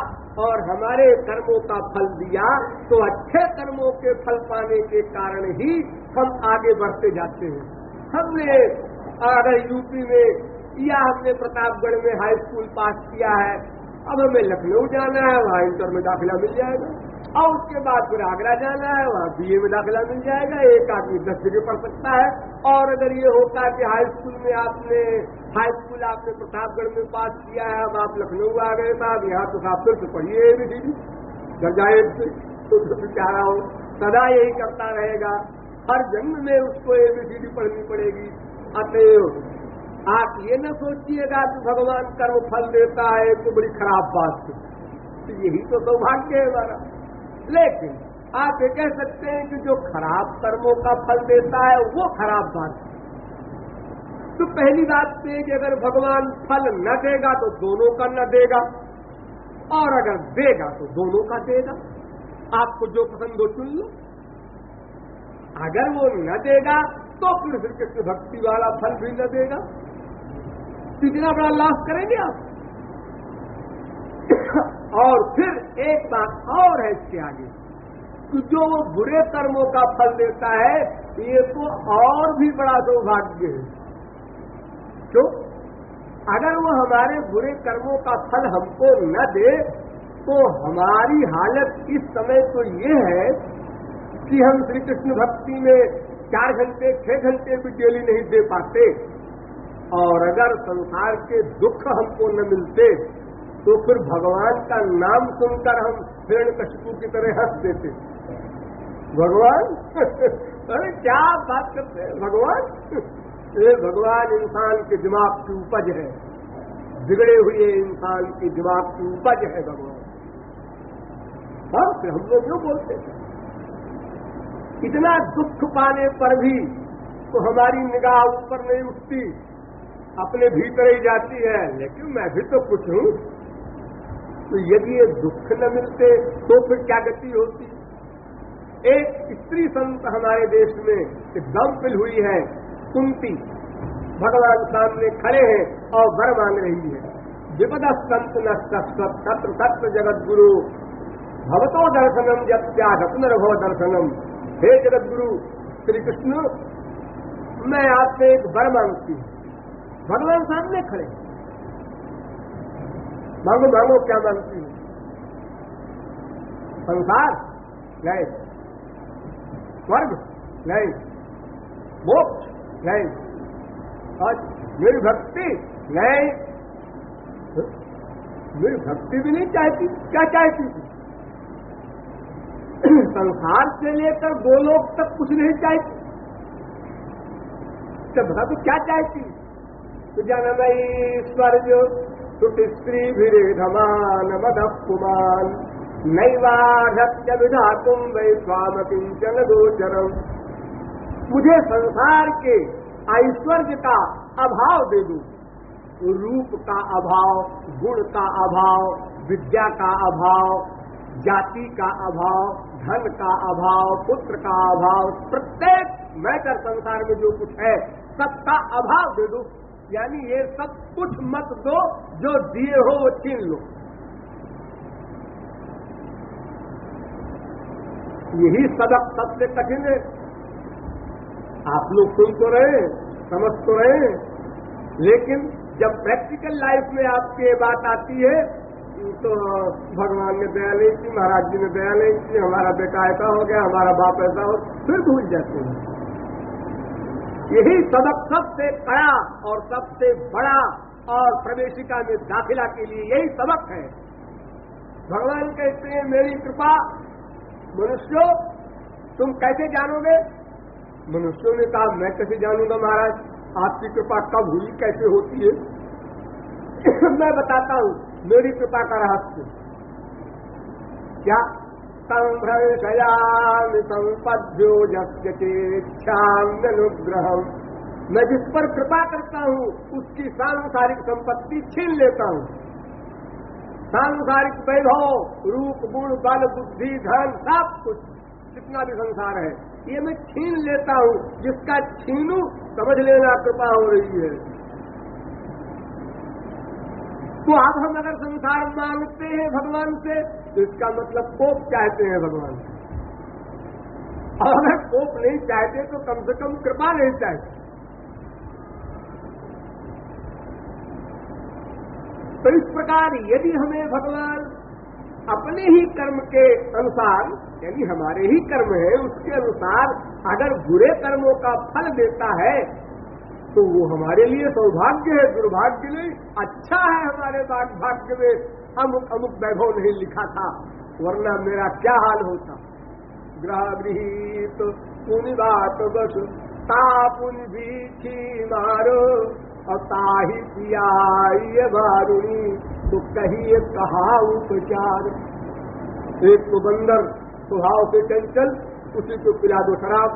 और हमारे कर्मों का फल दिया, तो अच्छे कर्मों के फल पाने के कारण ही हम आगे बढ़ते जाते हैं। हमने अगर यूपी में या हमने प्रतापगढ़ में हाई स्कूल पास किया है, अब हमें लखनऊ जाना है, वहाँ इंटर में दाखिला मिल जाएगा, और उसके बाद फिर आगरा जाना है, वहाँ BA में दाखिला मिल जाएगा। एक आदमी 10 जगह पढ़ सकता है। और अगर ये होता कि हाई स्कूल आपने प्रतापगढ़ में पास किया है, अब आप लखनऊ आ गए, साहब यहाँ तो साफ फिर से पढ़िए ABCD दर्जाए तो बेचारा हो सदा यही करता रहेगा, हर जन्म में उसको ABCD पढ़नी पड़ेगी। अतएव आप ये न सोचिएगा कि भगवान कर्म फल देता है तो बड़ी खराब बात है, तो यही तो सौभाग्य है हमारा। लेकिन आप ये कह सकते हैं कि जो खराब कर्मों का फल देता है वो खराब बात है। तो पहली बात तो कि अगर भगवान फल न देगा तो दोनों का न देगा, और अगर देगा तो दोनों का देगा। आपको जो पसंद हो चुन लो। अगर वो न देगा तो फिर श्री कृष्ण भक्ति वाला फल भी न देगा, कितना बड़ा लॉस करेंगे आप। और फिर एक बात और है इसके आगे कि जो वो बुरे कर्मों का फल देता है, ये तो और भी बड़ा सौभाग्य है। क्यों? अगर वो हमारे बुरे कर्मों का फल हमको न दे तो हमारी हालत इस समय तो ये है कि हम श्री कृष्ण भक्ति में 4 घंटे 6 घंटे भी डेली नहीं दे पाते, और अगर संसार के दुख हमको न मिलते तो फिर भगवान का नाम सुनकर हम हिरण्यकशिपु की तरह हंस देते। भगवान अरे क्या बात करते हैं भगवान, ये भगवान इंसान के दिमाग की उपज है, बिगड़े हुए इंसान के दिमाग की उपज है भगवान। हाँ, फिर हम लोग क्यों बोलते हैं? इतना दुख पाने पर भी तो हमारी निगाह ऊपर नहीं उठती, अपने भीतर ही जाती है, लेकिन मैं भी तो कुछ हूं। तो यदि ये दुख न मिलते तो फिर क्या गति होती? एक स्त्री संत हमारे देश में एग्जाम्पल हुई है, कुंती, भगवान सामने खड़े हैं और वर मांग रही है। विपद संत न सत्र सत्र जगत गुरु भवतो दर्शनम जत्याग पुनर्भव दर्शनम। हे जगत गुरु श्री कृष्ण, मैं आपसे एक वर मांगती हूँ। भगवान सामने खड़े, मांगो मांगो, क्या मांगती हूँ? संसार नहीं, स्वर्ग नहीं, मोक्ष नहीं, और मेरी भक्ति नहीं। मेरी भक्ति भी नहीं चाहती, क्या चाहती थी? संसार से लेकर गोलोक तक कुछ नहीं चाहती, तो बता तो क्या चाहती? तो जनमयी स्वर्ग सुट स्त्री भिरे धमान मदप कुमान नैवाधत्य विधातुम वै स्वाम किंचन गोचरम। मुझे संसार के ऐश्वर्य का अभाव दे दो, रूप का अभाव, गुण का अभाव, विद्या का अभाव, जाति का अभाव, धन का अभाव, पुत्र का अभाव, प्रत्येक मैटर संसार में जो कुछ है सबका अभाव दे दो। यानी ये सब कुछ मत दो, जो दिए हो वो छीन लो। यही सबक सबसे कठिन है। आप लोग सुन तो रहे, समझ तो रहे, लेकिन जब प्रैक्टिकल लाइफ में आपकी बात आती है तो भगवान ने दया नहीं की, महाराज जी ने दया नहीं की, हमारा बेटा ऐसा हो गया, हमारा बाप ऐसा हो, फिर भूल जाते हैं। यही सबक सबसे बड़ा और सबसे बड़ा, और प्रवेशिका में दाखिला के लिए यही सबक है। भगवान कहते हैं मेरी कृपा मनुष्यों तुम कैसे जानोगे? मनुष्यों ने कहा मैं कैसे जानूंगा महाराज, आपकी कृपा कब हुई, कैसे होती है? मैं बताता हूं मेरी कृपा का रहस्य। क्या? संभ्रमयामि संपद्यो यस्य चेच्छाम्यनुग्रहम्, मैं जिस पर कृपा करता हूं उसकी सांसारिक संपत्ति छीन लेता हूं। सांसारिक वैभव, रूप, गुण, बल, बुद्धि, धन, सब कुछ जितना भी संसार है ये मैं छीन लेता हूं। जिसका छीनू समझ लेना कृपा हो रही है। तो अब हम अगर संसार मांगते हैं भगवान से तो इसका मतलब कोप चाहते हैं भगवान से, और अगर कोप नहीं चाहते तो कम से कम कृपा नहीं चाहते। तो इस प्रकार यदि हमें भगवान अपने ही कर्म के अनुसार, यानी हमारे ही कर्म है उसके अनुसार अगर बुरे कर्मों का फल देता है तो वो हमारे लिए सौभाग्य है, दुर्भाग्य नहीं। अच्छा है हमारे भाग्य में अमुक अमुक वैभव नहीं लिखा था, वरना मेरा क्या हाल होता। ग्रह गृहीत पुनि बात बस तापुन भी मारो और ताही पियाई बारुणी, तो कहिए कहा उपचार। एक तो बंदर स्वभाव से चंचल, उसी को पिला दो शराब,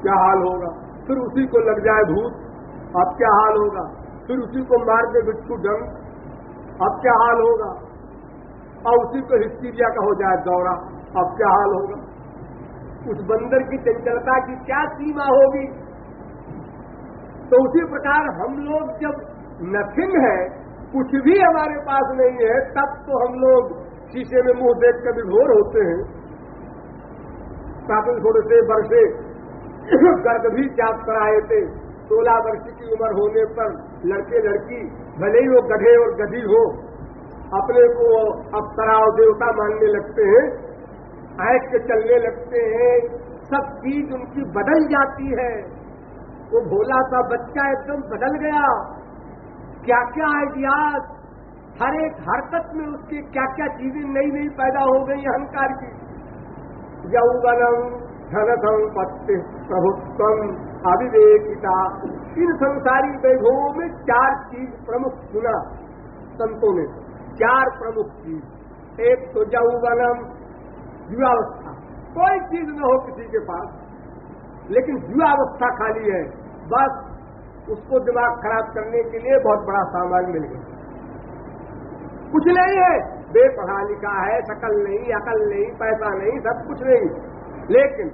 क्या हाल होगा। फिर उसी को लग जाए भूत, अब क्या हाल होगा। फिर उसी को मार दे बिच्छू डंग, अब क्या हाल होगा। और उसी को हिस्टीरिया का हो जाए दौरा, अब क्या हाल होगा। उस बंदर की चंचलता की क्या सीमा होगी। तो उसी प्रकार हम लोग जब नथिंग है, कुछ भी हमारे पास नहीं है, तब तो हम लोग शीशे में मुंह देख कर विभोर होते हैं। काफी थोड़े से वर्षे गर्भ भी जाप कराए थे। 16 वर्ष की उम्र होने पर लड़के लड़की भले ही वो गधे और गधी हो, अपने को अप्सरा और देवता मानने लगते हैं, ऐठ के चलने लगते हैं, सब चीज उनकी बदल जाती है। वो भोला सा बच्चा एकदम बदल गया। क्या क्या आइडियाज, हर एक हरकत में उसकी क्या क्या चीजें नई नई पैदा हो गई अहंकार की। यौवनम धन संपत्ति प्रभुत्वम अविवेकिता, इन संसारी वैभवों में 4 चीज प्रमुख चुना संतों ने। 4 प्रमुख चीज। एक तो यौवनम, युवावस्था, कोई चीज न हो किसी के पास, लेकिन युवावस्था खाली है, बस उसको दिमाग खराब करने के लिए बहुत बड़ा सामान मिल गया। कुछ नहीं है, बेपढ़ा लिखा है, शकल नहीं, अकल नहीं, पैसा नहीं, सब कुछ नहीं, लेकिन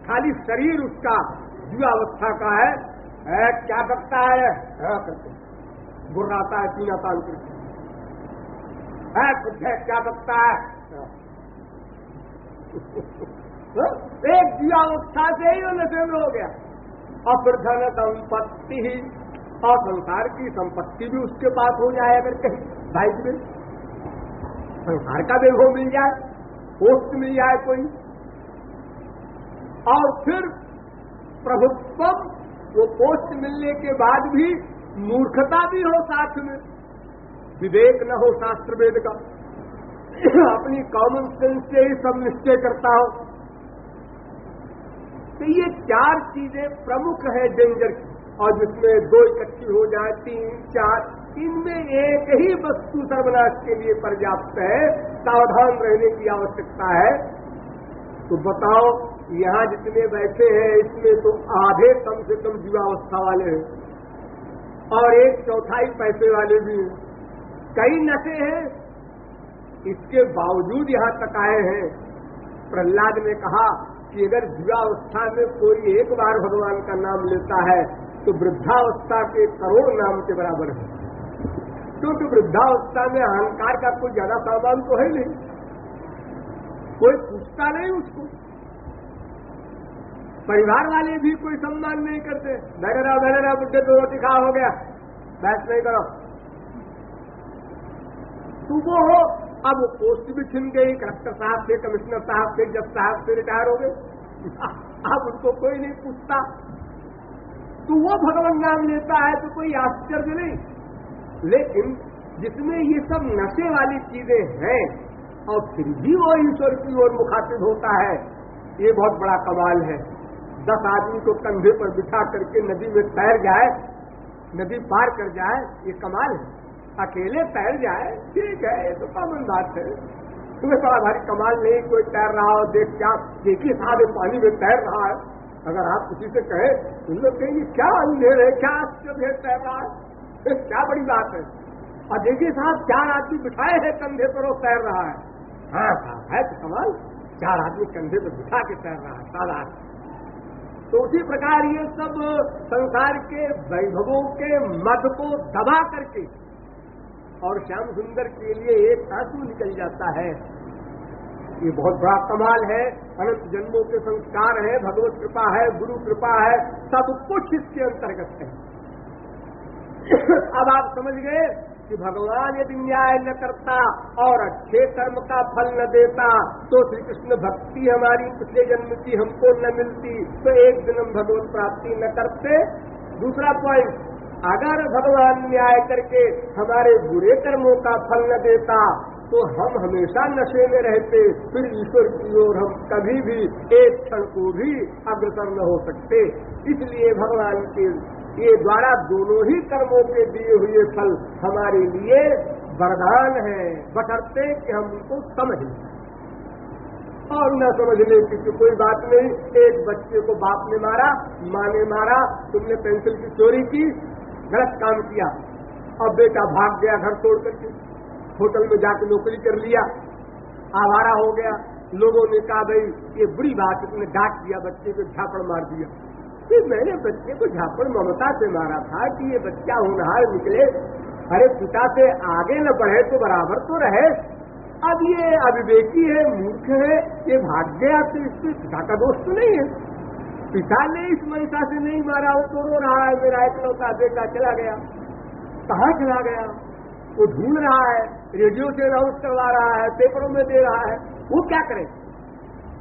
खाली शरीर उसका युवावस्था का है। क्या करता है? करते गुर्राता है, पीना तान करके कुछ है, क्या करता है? एक युवावस्था से ही वो नशे में हो गया। और फिर धन संपत्ति ही, और संसार की संपत्ति भी उसके पास हो जाए, अगर कहीं भाई में संसार का वैभव मिल जाए, पोस्ट मिल जाए कोई। और फिर प्रभुत्व, वो पोस्ट मिलने के बाद भी मूर्खता भी हो साथ में, विवेक न हो शास्त्र वेद का, अपनी कॉमन सेंस से ही सब निश्चय करता हो। तो ये 4 चीजें प्रमुख है डेंजर की, और जिसमें 2 इकट्ठी हो जाए, 3, 4, इनमें एक ही वस्तु सर्वनाश के लिए पर्याप्त है, सावधान रहने की आवश्यकता है। तो बताओ, यहाँ जितने बैठे हैं इसमें तो आधे कम से कम युवावस्था वाले हैं, और 1/4 पैसे वाले भी हैं, कई नशे हैं। इसके बावजूद यहाँ तक आए हैं। प्रहलाद ने कहा कि अगर युवावस्था में कोई एक बार भगवान का नाम लेता है तो वृद्धावस्था के करोड़ नाम के बराबर है, क्योंकि वृद्धावस्था में अहंकार का कोई ज्यादा सामान तो है नहीं, कोई पूछता नहीं उसको, परिवार वाले भी कोई सम्मान नहीं करते। बहरा बुढ़े तो रोटी खा हो गया, बहस नहीं करो। तो वो हो, अब वो पोस्ट भी छिन गई, कलेक्टर साहब से, कमिश्नर साहब से, जज साहब से रिटायर हो गए, अब उनको कोई नहीं पूछता। तो वो भगवान नाम लेता है तो कोई आश्चर्य नहीं। लेकिन जिसमें ये सब नशे वाली चीजें हैं और फिर भी वो ईश्वर की ओर मुखातिब होता है, ये बहुत बड़ा कमाल है। 10 आदमी को कंधे पर बिठा करके नदी में तैर जाए, नदी पार कर जाए, ये कमाल है। अकेले तैर जाए ठीक है, ये तो कॉमन बात है। तुम्हें बड़ा भारी कमाल नहीं, कोई तैर रहा हो देख क्या देखिए साहब पानी में तैर रहा है। अगर आप किसी से कहें तुम लोग कहेंगे क्या अंधेर है, क्या आश्चर्य तैर रहा है, क्या बड़ी बात है। और देखिए साहब 4 आदमी बिठाए हैं कंधे पर वो तैर रहा है। हाँ साहब है तो कमाल, 4 आदमी कंधे पर बिठा के तैर रहा है साधारण। तो उसी प्रकार ये सब संसार के वैभवों के मद को दबा करके और श्याम सुंदर के लिए एक आंसू निकल जाता है। ये बहुत बड़ा कमाल है। अनंत जन्मों के संस्कार है, भगवत कृपा है, गुरु कृपा है, सब कुछ इसके अंतर्गत है। अब आप समझ गए कि भगवान यदि न्याय न करता और अच्छे कर्म का फल न देता तो श्री कृष्ण भक्ति हमारी पिछले जन्म की हमको न मिलती, तो एक जन्म भगवत प्राप्ति न करते। दूसरा पॉइंट, अगर भगवान न्याय करके हमारे बुरे कर्मों का फल न देता तो हम हमेशा नशे में रहते, फिर ईश्वर की ओर हम कभी भी एक क्षण को भी अग्रसर न हो सकते। इसलिए भगवान के ये द्वारा दोनों ही कर्मों के दिए हुए फल हमारे लिए वरदान है, बशर्ते कि हम उनको समझ लें। और न समझने की तो कोई बात नहीं। एक बच्चे को बाप ने मारा, माँ ने मारा, तुमने पेंसिल की चोरी की, गलत काम किया, अब बेटा भाग गया घर छोड़ करके, होटल में जाके नौकरी कर लिया, आवारा हो गया। लोगों ने कहा भाई ये बुरी बात, तुमने डांट दिया, बच्चे को झापड़ मार दिया। फिर मैंने बच्चे को झापड़ ममता से मारा था कि ये बच्चा होनहार निकले, अरे पिता से आगे न बढ़े तो बराबर तो रहे। अब ये अविवेकी है, मूर्ख है, ये भाग गया तो इससे पिता का दोष तो नहीं है। पिता ने इस मनसा से नहीं मारा, वो तो रो रहा है मेरा इकलौता बेटा चला गया। कहाँ चला गया? वो ढूंढ रहा है, रेडियो से अनाउंस करवा रहा है, पेपरों में दे रहा है, वो क्या करे?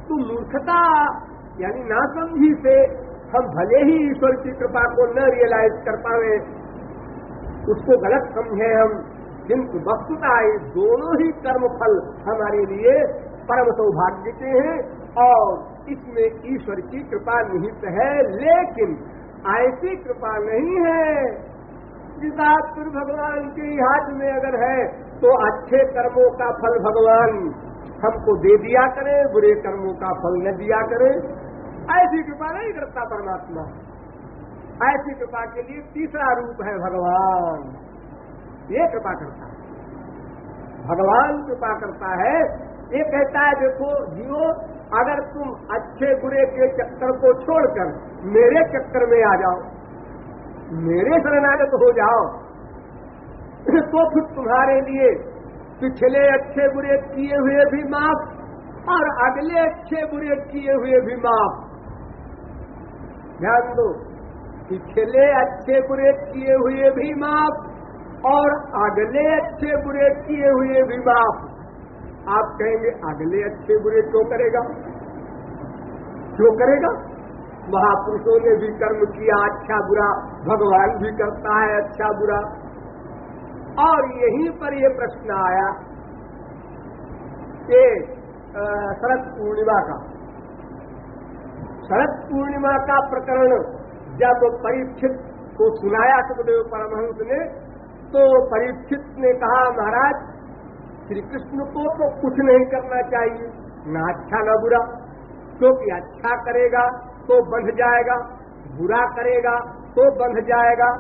तो मूर्खता यानी नासमझी से हम भले ही ईश्वर की कृपा को न रियलाइज कर पाए, उसको गलत समझे हम, किंतु वस्तुतः दोनों ही कर्म फल हमारे लिए परम सौभाग्य के हैं और इसमें ईश्वर की कृपा निहित है। लेकिन ऐसी कृपा नहीं है जिसका फिर भगवान के हाथ में अगर है तो अच्छे कर्मों का फल भगवान हमको दे दिया करे, बुरे कर्मों का फल न दिया करे। ऐसी कृपा नहीं करता परमात्मा। ऐसी कृपा के लिए तीसरा रूप है भगवान, ये कृपा करता है। भगवान कृपा करता है, ये कहता है देखो जीवो, अगर तुम अच्छे बुरे के चक्कर को छोड़कर मेरे चक्कर में आ जाओ, मेरे शरणागत हो जाओ, तो फिर तुम्हारे लिए पिछले अच्छे बुरे किए हुए भी माफ और अगले अच्छे बुरे किए हुए भी माफ। ध्यान दो, पिछले अच्छे बुरे किए हुए भी माफ और अगले अच्छे बुरे किए हुए भी माफ। आप कहेंगे अगले अच्छे बुरे क्यों करेगा? क्यों करेगा? महापुरुषों ने भी कर्म किया अच्छा बुरा, भगवान भी करता है अच्छा बुरा। और यहीं पर यह प्रश्न आया कि शरद पूर्णिमा का, शरद पूर्णिमा का प्रकरण जब परीक्षित को सुनाया सुखदेव परमहंस ने, तो परीक्षित ने कहा महाराज श्री कृष्ण को तो कुछ नहीं करना चाहिए, ना अच्छा ना बुरा, क्योंकि अच्छा करेगा तो बंध जाएगा, बुरा करेगा तो बंध जाएगा।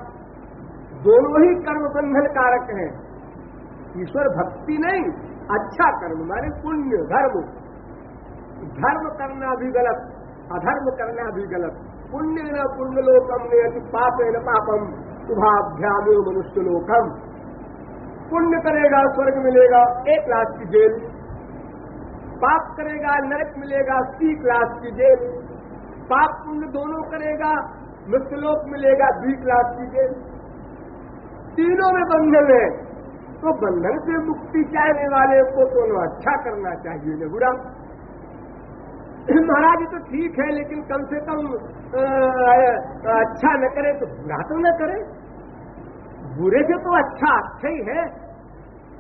दोनों ही कर्म बंधन कारक हैं। ईश्वर भक्ति नहीं, अच्छा कर्म माने पुण्य धर्म। धर्म करना भी गलत, अधर्म करना भी गलत। पुण्य न पुण्य लोकम ने अति पाप न पापम शुभाभ्याम मनुष्य लोकम। पुण्य करेगा स्वर्ग मिलेगा 1 लाख की जेल, पाप करेगा नरक मिलेगा 30 लाख की जेल। पाप पुण्य दोनों करेगा मृत्युलोक मिलेगा 20 लाख की जेल। तीनों में बंधन है, तो बंधन से मुक्ति चाहने वाले को तो न अच्छा करना चाहिए न बुरा। महाराज तो ठीक है, लेकिन कम से कम अच्छा न करे तो बुरा तो न करे। बुरे से तो अच्छा अच्छा ही है।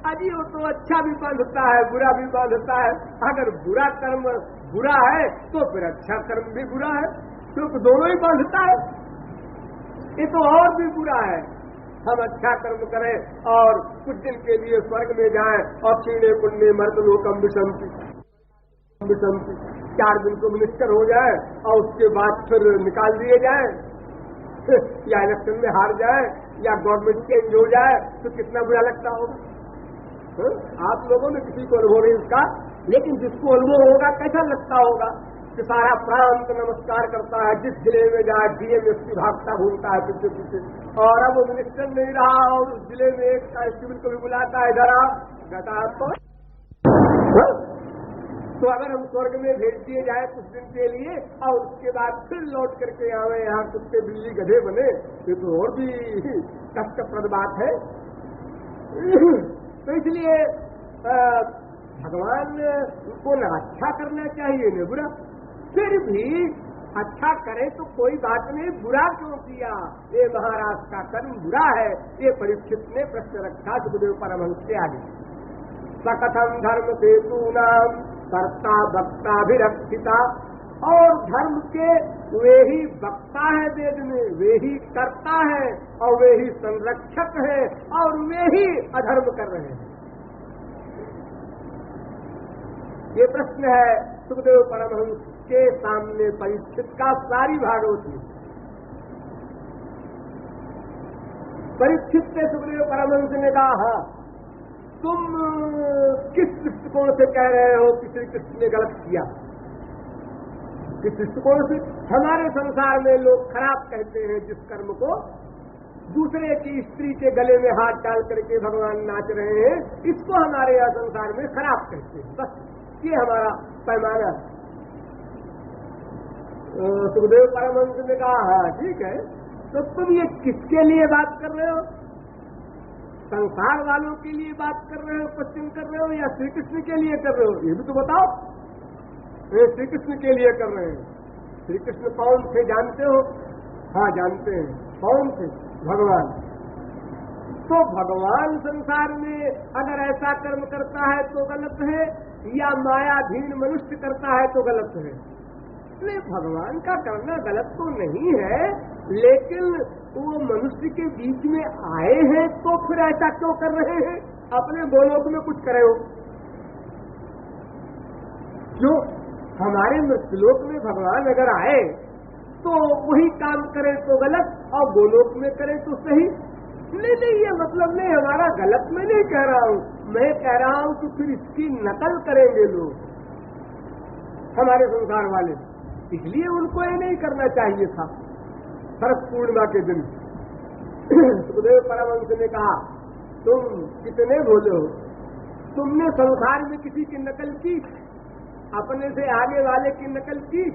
अजी वो तो अच्छा भी बांधता है, बुरा भी बांधता है। अगर बुरा कर्म बुरा है तो फिर अच्छा कर्म भी बुरा है। सुख दोनों ही बांधता है। ये तो और भी बुरा है। हम अच्छा कर्म करें और कुछ दिन के लिए स्वर्ग में जाएं और क्षीणे पुण्य मर्तलोकम विषंति 4 दिन को मिनिस्टर हो जाए और उसके बाद फिर निकाल दिए जाए या इलेक्शन में हार जाए या गवर्नमेंट चेंज हो जाए तो कितना बुरा लगता होगा। आप लोगों ने किसी को अनुभव नहीं उसका, लेकिन जिसको अनुभव होगा कैसा लगता होगा कि सारा प्रांत नमस्कार करता है, जिस जिले में जाए डीएमएसपी भागता घूमता है पीछे पीछे, और अब वो मिनिस्टर नहीं रहा और उस जिले में एक कांस्टेबल को भी बुलाता है इधर आओ। तो अगर हम स्वर्ग में भेज दिए जाए कुछ दिन के लिए और उसके बाद फिर लौट करके आवे यहाँ कुत्ते बिल्ली गधे बने, ये तो और भी कष्टप्रद बात है। तो इसलिए भगवान को न अच्छा करना चाहिए न बुरा, फिर भी अच्छा करे तो कोई बात नहीं, बुरा क्यों किया, ये महाराज का कर्म बुरा है, ये परीक्षित ने प्रश्न रखा सुखदेव परमहंस के आगे। सकथम धर्म सेतु नाम कर्ता वक्ता भी रक्षिता, और धर्म के वे ही वक्ता है वेद में, वे ही कर्ता है और वे ही संरक्षक है और वे ही अधर्म कर रहे हैं। ये प्रश्न है सुखदेव परमहंस के सामने परीक्षित का सारी भागवत में। परीक्षित से सुखदेव परमहंस ने कहा, तुम किस दृष्टिकोण से कह रहे हो कि श्री कृष्ण ने गलत किया? किस दृष्टिकोण से? हमारे संसार में लोग खराब कहते हैं जिस कर्म को, दूसरे की स्त्री के गले में हाथ डाल करके भगवान नाच रहे हैं, इसको हमारे यहाँ संसार में खराब कहते हैं। बस ये हमारा पैमाना है। सुखदेव परमहंस ने कहा, हाँ ठीक है, तो तुम ये किसके लिए बात कर रहे हो? संसार वालों के लिए बात कर रहे हो, क्वेश्चन कर रहे हो, या श्री कृष्ण के लिए कर रहे हो? ये भी तो बताओ। श्री कृष्ण के लिए कर रहे हैं। श्री कृष्ण कौन थे जानते हो? हाँ जानते हैं। कौन थे? भगवान। तो भगवान संसार में अगर ऐसा कर्म करता है तो गलत है, या मायाधीन मनुष्य करता है तो गलत है? नहीं, भगवान का करना गलत तो नहीं है, लेकिन वो मनुष्य के बीच में आए हैं तो फिर ऐसा क्यों कर रहे हैं? अपने गोलोक में कुछ करे हो जो हमारे मृत्युलोक में भगवान अगर आए तो वही काम करे तो गलत और गोलोक में करे तो सही? नहीं, ये मतलब नहीं, हमारा गलत मैं नहीं कह रहा हूँ, मैं कह रहा हूँ कि फिर इसकी नकल करेंगे लोग हमारे संसार वाले, इसलिए उनको ये नहीं करना चाहिए था। हर्ष पूर्णिमा के दिन सुखदेव परमहंस ने कहा, तुम कितने भोले हो, तुमने संसार में किसी की नकल की? अपने से आगे वाले की नकल की?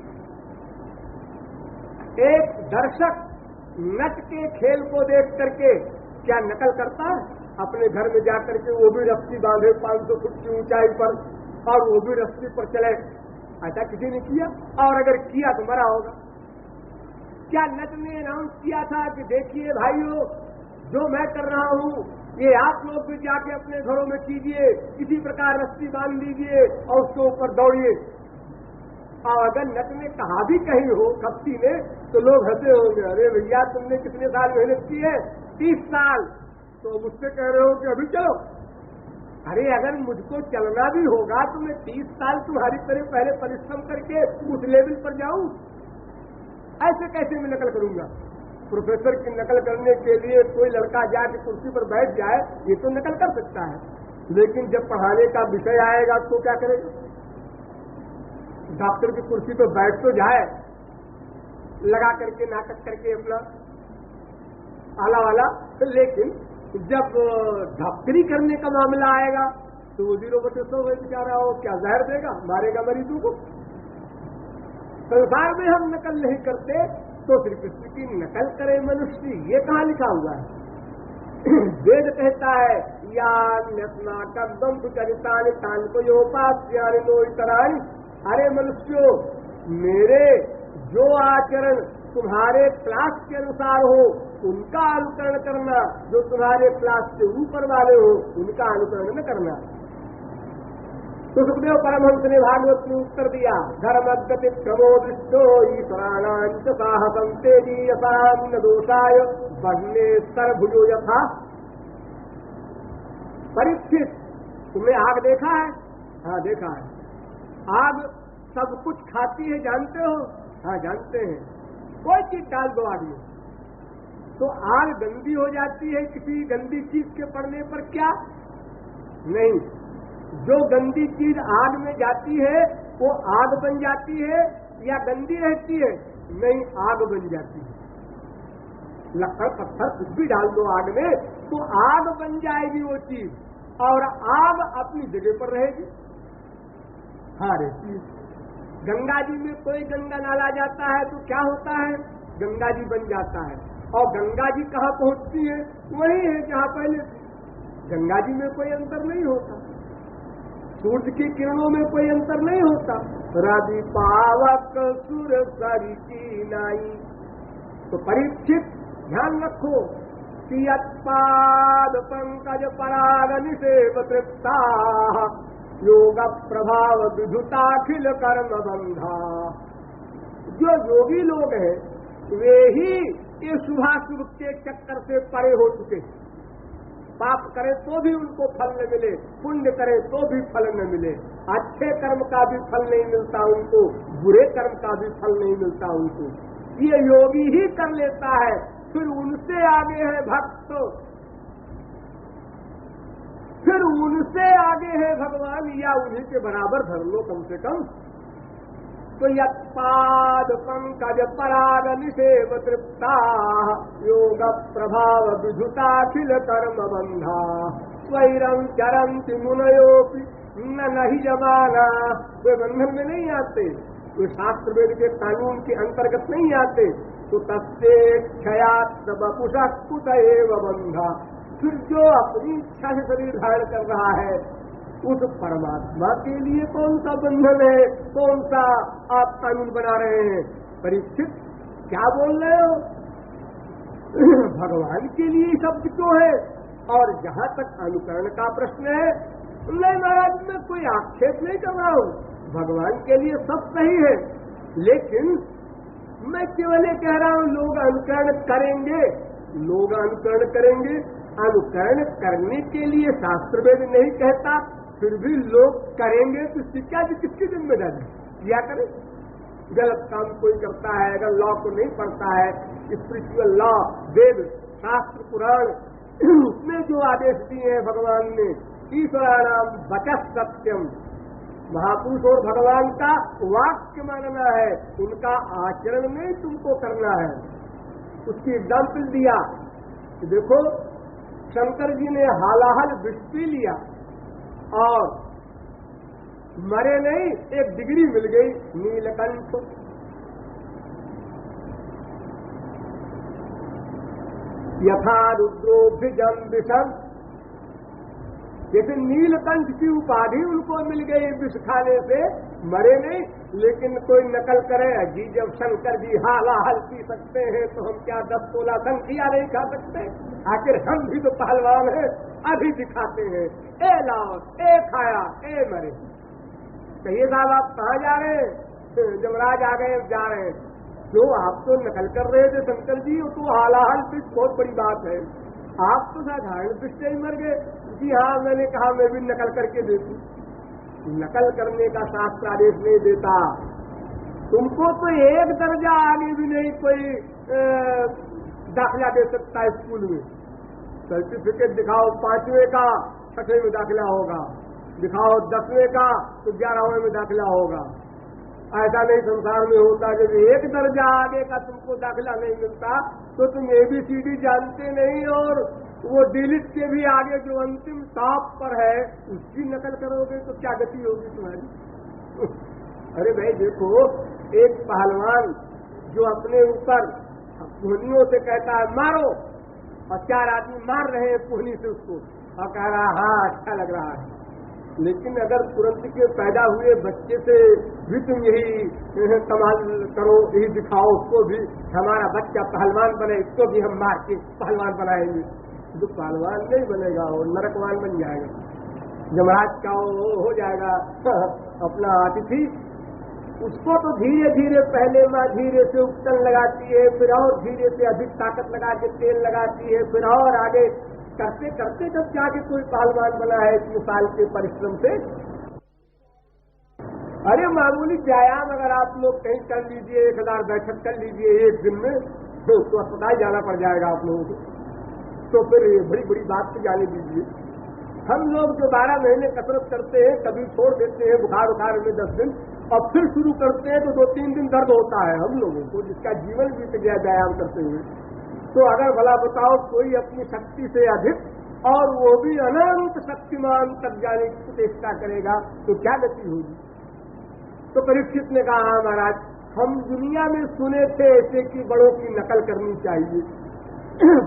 एक दर्शक नट के खेल को देख करके क्या नकल करता है? अपने घर में जाकर के वो भी रस्सी बांधे 500 फुट की ऊंचाई पर और वो भी रस्सी पर चले, ऐसा किसी ने किया? और अगर किया तो मरा होगा। क्या नट ने अनाउंस किया था कि देखिए भाइयों, जो मैं कर रहा हूँ ये आप लोग भी जाके अपने घरों में कीजिए, किसी प्रकार रस्सी बांध लीजिए और उसके ऊपर दौड़िए? और अगर नट ने कहा भी कहीं हो कपटी ने तो लोग हंसे होंगे, अरे भैया तुमने कितने साल मेहनत की है? 30 साल। तो मुझसे कह रहे हो कि अभी चलो? अरे अगर मुझको चलना भी होगा तो मैं 30 साल तुम्हारी तरह पहले परिश्रम करके उस लेवल पर जाऊं? ऐसे कैसे मैं नकल करूंगा? प्रोफेसर की नकल करने के लिए कोई लड़का जाके कुर्सी पर बैठ जाए, ये तो नकल कर सकता है, लेकिन जब पढ़ाने का विषय आएगा तो क्या करेगा? डॉक्टर की कुर्सी पर बैठ तो जाए, लगा करके नाटक करके अपना आला वाला, लेकिन जब डॉक्टरी करने का मामला आएगा तो वो 0/100 बेचारा हो, क्या जहर देगा, मारेगा मरीजों को। संसार में हम नकल नहीं करते तो श्री कृष्ण की नकल करे मनुष्य, ये कहाँ लिखा हुआ है? वेद कहता है, या नाटकम सुचरितानि तान को योपास्यानि लोहितरानि। अरे मनुष्यों, मेरे जो आचरण तुम्हारे क्लास के अनुसार हो उनका अनुकरण करना, जो तुम्हारे क्लास से ऊपर वाले हो उनका अनुकरण न करना। तो सुखदेव परमहंस ने भागवत में उत्तर दिया, धर्मगति प्रमोदिष्टो ईश्वराणांच साहसं तेजी यथाम न दोषाय बढ़ने सर्भुजो यथा। परीक्षित, तुमने आग देखा है? हाँ देखा है। आग सब कुछ खाती है, जानते हो? हाँ जानते हैं। कोई चीज डाल दो आग में तो आग गंदी हो जाती है, किसी गंदी चीज के पड़ने पर क्या? नहीं, जो गंदी चीज आग में जाती है वो आग बन जाती है या गंदी रहती है? नहीं, आग बन जाती है। लकड़ पत्थर कुछ भी डाल दो आग में तो आग बन जाएगी वो चीज, और आग अपनी जगह पर रहेगी। हाँ रहती है। गंगा जी में कोई गंगा नाला जाता है तो क्या होता है? गंगा जी बन जाता है। और गंगा जी कहाँ पहुंचती है? वही है जहाँ पहले थी। गंगा जी में कोई अंतर नहीं होता, सूर्य की किरणों में कोई अंतर नहीं होता। रवि पावक सुर सरी की नाई। तो परीक्षित ध्यान रखो कि यत्पाद पंकज पराग निषेव तृप्ता योग प्रभाव विधुताखिल कर्म बंधा। जो योगी लोग हैं वे ही ये शुभाशुभ के चक्कर से परे हो चुके। पाप करे तो भी उनको फल न मिले, पुण्य करे तो भी फल न मिले, अच्छे कर्म का भी फल नहीं मिलता उनको, बुरे कर्म का भी फल नहीं मिलता उनको। ये योगी ही कर लेता है। फिर उनसे आगे है भक्त, फिर उनसे आगे है भगवान, या उन्हीं के बराबर धर लो कम से कम। तो यत्पाद पंकज पराग निषेव तृप्ता योग प्रभाव विधुताखिल कर्म बंधा स्वैरम चरंति मुनयोपि न नहीं जमाना। वे बंधन में नहीं आते, वे शास्त्र वेद के कानून के अंतर्गत नहीं आते। तो तस्ते क्षयात्र बपुषा कुत एव बंधा। फिर जो अपनी इच्छा से शरीर धारण कर रहा है उस परमात्मा के लिए कौन सा बंधन है, कौन सा आप कानून बना रहे हैं? परीक्षित क्या बोल रहे हो? भगवान के लिए शब्द क्यों है? और जहाँ तक अनुकरण का प्रश्न है, नहीं महाराज मैं कोई आक्षेप नहीं कर रहा हूँ, भगवान के लिए सब सही है, लेकिन मैं केवल ये कह रहा हूँ लोग अनुकरण करेंगे, लोग अनुकरण करेंगे। अनुकरण करने के लिए शास्त्र वेद नहीं कहता, फिर भी लोग करेंगे तो क्या जी किसकी जिम्मेदारी? क्या करें? गलत काम कोई करता है, अगर लॉ को नहीं पढ़ता है, स्पिरिचुअल लॉ, वेद, शास्त्र, पुराण, उसमें जो आदेश दिए हैं भगवान ने, ईश्वराणाम वचः सत्यम, महापुरुष और भगवान का वाक्य मानना है, उनका आचरण नहीं तुमको करना है। उसकी एग्जाम्पल दिया कि देखो शंकर जी ने हालाहल विष पी लिया और मरे नहीं, एक डिग्री मिल गई नीलकंठ। यथा रुद्रोभिजम विषम, जैसे नीलकंठ की उपाधि उनको मिल गई विष खाने से, मरे नहीं। लेकिन कोई नकल करे जी जब शंकर जी हालाहल पी सकते हैं तो हम क्या 10 तोला संखिया नहीं खा सकते? आखिर हम भी तो पहलवान हैं, अभी दिखाते हैं, ए लाओ, ए खाया, ए मरे। कहिए साहब आप कहाँ जा रहे हैं? जमराज आ गए, जा रहे हैं। जो आप तो नकल कर रहे थे शंकर जी, तो हालाहल पिछ बहुत बड़ी बात है, आप तो साधारण पिछ से ही मर गए। जी हाँ, मैंने कहा मैं भी नकल करके देखूं। नकल करने का शास्त्र आदेश नहीं देता। तुमको तो एक दर्जा आगे भी नहीं कोई दाखिला दे सकता है स्कूल में। सर्टिफिकेट दिखाओ 5वें का 6वें में दाखिला होगा, दिखाओ 10वें का तो 11वें में दाखिला होगा। ऐसा नहीं संसार में होता। जब एक दर्जा आगे का तुमको दाखिला नहीं मिलता तो तुम ABCD जानते नहीं, और वो डिलीट के भी आगे जो अंतिम टॉप पर है उसकी नकल करोगे तो क्या गति होगी तुम्हारी? अरे भाई देखो, एक पहलवान जो अपने ऊपर पुहनियों से कहता है मारो, और 4 आदमी मार रहे हैं पुहनी से उसको, और कह रहा हाँ अच्छा लग रहा है, लेकिन अगर तुरंत के पैदा हुए बच्चे से भी तुम यही कमाल करो, यही दिखाओ उसको भी, हमारा बच्चा पहलवान बने, इसको भी हम मार के पहलवान बनाएंगे, तो पहलवान नहीं बनेगा, वो नरकवान बन जाएगा। यमराज का वो हो जाएगा अपना अतिथि, उसको तो धीरे धीरे पहले माँ धीरे से उपटन लगाती है, फिर और धीरे से अधिक ताकत लगा के तेल लगाती है, फिर और आगे करते करते जब जाके कोई पहलवान बना है इतने साल के परिश्रम से। अरे मामूली व्यायाम अगर आप लोग कहीं कर लीजिए, 1000 बैठक कर लीजिए एक दिन में, तो अस्पताल जाना पड़ जाएगा आप लोगों को, तो फिर बड़ी बड़ी बात तो जाने दीजिए। हम लोग जो 12 महीने कसरत करते हैं, कभी छोड़ देते हैं बुखार में 10 दिन, और फिर शुरू करते हैं तो 2-3 दिन दर्द होता है हम लोगों को, जिसका जीवन बीत गया व्यायाम करते हुए। तो अगर भला बताओ कोई अपनी शक्ति से अधिक और वो भी अनंत शक्तिमान तक जाने की चेष्टा करेगा तो क्या गति होगी। तो परीक्षित ने कहा, हाँ महाराज, हम दुनिया में सुने थे ऐसे कि बड़ों की नकल करनी चाहिए।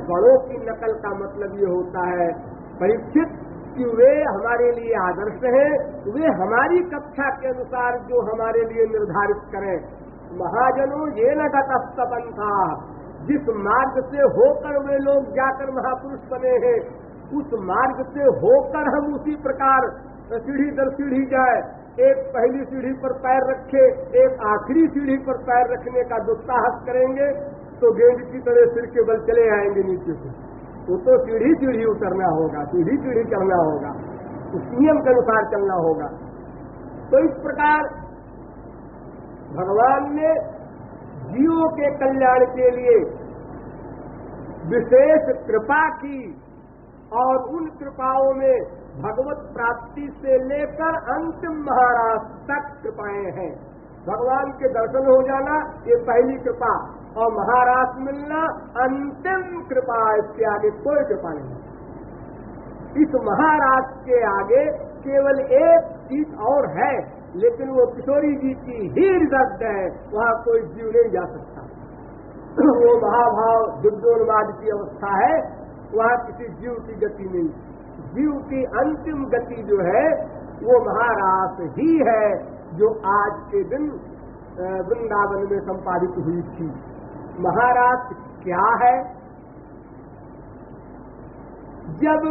बड़ों की नकल का मतलब ये होता है परीक्षित कि वे हमारे लिए आदर्श हैं, वे हमारी कक्षा के अनुसार जो हमारे लिए निर्धारित करें। महाजनों ये न गतस्तपन था, जिस मार्ग से होकर वे लोग जाकर महापुरुष बने हैं, उस मार्ग से होकर हम उसी प्रकार सीढ़ी दर सीढ़ी जाए, एक पहली सीढ़ी पर पैर रखे, एक आखिरी सीढ़ी पर पैर रखने का दुस्साहस करेंगे तो गेंद की तरह सिर के बल चले आएंगे नीचे से। तो सीढ़ी सीढ़ी उतरना होगा, सीढ़ी सीढ़ी चढ़ना होगा, उस नियम के अनुसार चलना होगा। तो इस प्रकार भगवान ने जीवों के कल्याण के लिए विशेष कृपा की, और उन कृपाओं में भगवत प्राप्ति से लेकर अंतिम महाराज तक कृपाएं हैं। भगवान के दर्शन हो जाना ये पहली कृपा, और महाराज मिलना अंतिम कृपा, इसके आगे कोई कृपा नहीं। इस महाराज के आगे केवल एक चीज और है, लेकिन वो किशोरी जी की ही रिजर्व है, वहां कोई जीव नहीं जा सकता। वो महाभाव दिव्योन्माद की अवस्था है, वहां किसी जीव की गति नहीं। जीव की अंतिम गति जो है वो महारास ही है, जो आज के दिन वृंदावन में संपादित हुई थी। महारास क्या है? जब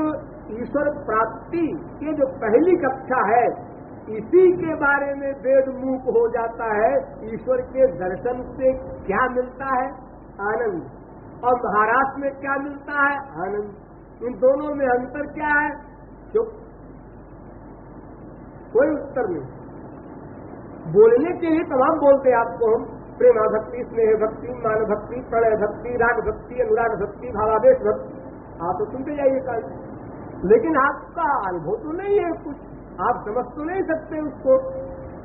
ईश्वर प्राप्ति ये जो पहली कक्षा है, इसी के बारे में वेद मूक हो जाता है। ईश्वर के दर्शन से क्या मिलता है? आनंद। और महाराज में क्या मिलता है? आनंद। इन दोनों में अंतर क्या है? चुप, कोई उत्तर नहीं। बोलने के लिए तमाम बोलते आपको हम, प्रेमा भक्ति, स्नेह भक्ति, मान भक्ति, प्रणय भक्ति, राग भक्ति, अनुराग भक्ति, भावावेश भक्ति, आप तो सुनते जाइए काल। लेकिन आपका अनुभव तो नहीं है कुछ, आप समझ तो नहीं सकते उसको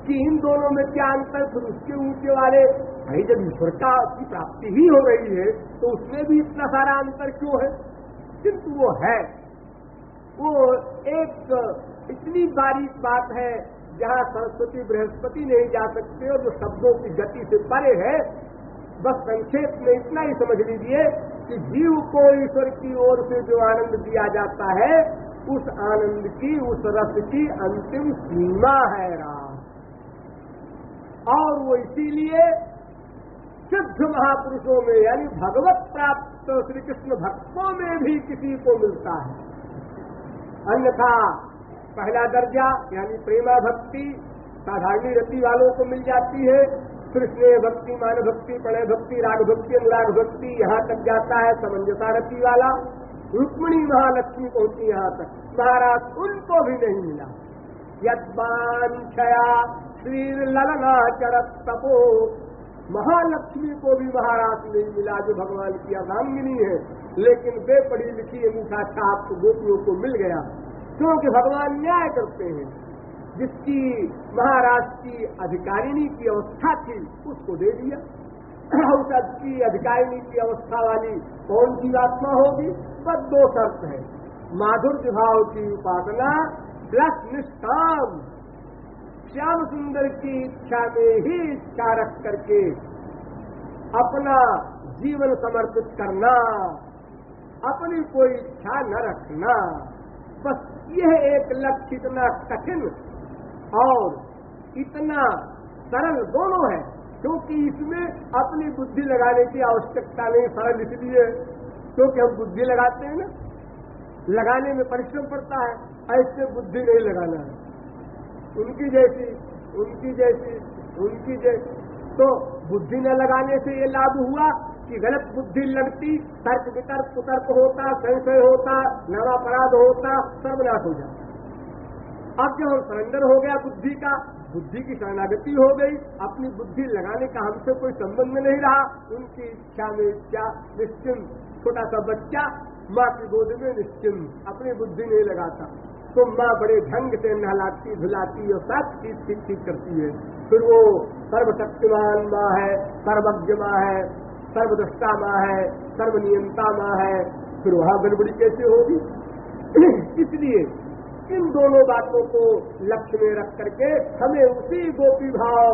कि इन दोनों में क्या अंतर। फिर उसके ऊंचे वाले भाई, जब ईश्वर की प्राप्ति ही हो रही है तो उसमें भी इतना सारा अंतर क्यों है? किंतु वो है, वो एक इतनी बारीक बात है जहाँ सरस्वती बृहस्पति नहीं जा सकते, और जो शब्दों की गति से परे है। बस संक्षेप में इतना ही समझ लीजिए कि जीव को ईश्वर की ओर से जो आनंद दिया जाता है, उस आनंद की, उस रस की अंतिम सीमा है राम। और वो इसीलिए सिद्ध महापुरुषों में, यानी भगवत प्राप्त श्री कृष्ण भक्तों में भी किसी को मिलता है। अन्यथा पहला दर्जा यानी प्रेमा भक्ति साधारणी रति वालों को मिल जाती है, फिर स्नेह भक्ति, मान भक्ति, प्रणय भक्ति, राग भक्ति, अनुराग भक्ति, यहाँ तक जाता है समंजसा रति वाला। रुक्मिणी महालक्ष्मी पहुंची यहाँ तक, महाराज उनको भी नहीं मिला। यद्वांछया श्री ललना चरत तपो, महालक्ष्मी को भी महाराज नहीं मिला जो भगवान की अर्धांगिनी है, लेकिन बेपढ़ी लिखी अंगूठा छाप गोपियों को मिल गया, क्योंकि भगवान न्याय करते हैं। जिसकी महाराज की अधिकारिणी की अवस्था थी उसको दे दिया। उसकी अधिकारिणी की अवस्था वाली कौन जीवात्मा होगी? बस दो शर्त है, माधुर्य भाव की उपासना प्लस निष्काम श्याम सुंदर की इच्छा में ही इच्छा रख करके अपना जीवन समर्पित करना, अपनी कोई इच्छा न रखना। बस यह एक लक्ष्य इतना कठिन और इतना सरल दोनों है, क्योंकि इसमें अपनी बुद्धि लगाने की आवश्यकता नहीं। सरल इसलिए क्योंकि हम बुद्धि लगाते हैं ना, लगाने में परिश्रम पड़ता है। ऐसे बुद्धि नहीं लगाना है। उनकी जैसी तो बुद्धि न लगाने से ये लाभ हुआ कि गलत बुद्धि लगती, तर्क वितर्क कुतर्क होता, संशय होता, नवापराध होता, सर्वनाश हो जाता। अब जब हम सरेंडर हो गया बुद्धि का, बुद्धि की शरणागति हो गई, अपनी बुद्धि लगाने का हमसे कोई संबंध नहीं रहा। उनकी इच्छा में इच्छा निश्चिंत, छोटा सा बच्चा माँ की गोद में निश्चिंत, अपनी बुद्धि नहीं लगाता, तो माँ बड़े ढंग से नहलाती धुलाती और सब चीज ठीक करती है। फिर वो सर्वशक्तिमान माँ है, सर्वज्ञ माँ है, सर्वदृष्टा माँ है, सर्वनियंता माँ है, फिर वहां गड़बड़ी कैसे होगी? इसलिए इन दोनों बातों को लक्ष्य में रख करके हमें उसी गोपी भाव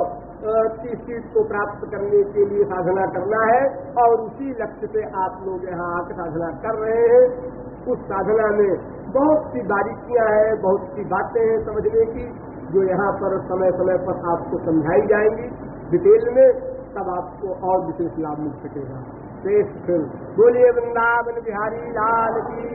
की सीट को प्राप्त करने के लिए साधना करना है, और उसी लक्ष्य से आप लोग यहाँ आकर साधना कर रहे हैं। उस साधना में बहुत सी बारीकियां हैं, बहुत सी बातें हैं समझने की, जो यहाँ पर समय समय पर आपको समझाई जाएंगी डिटेल में, तब आपको और विशेष लाभ मिल सकेगा। शेष फिर बोलिए वृंदावन बिहारी लाल की।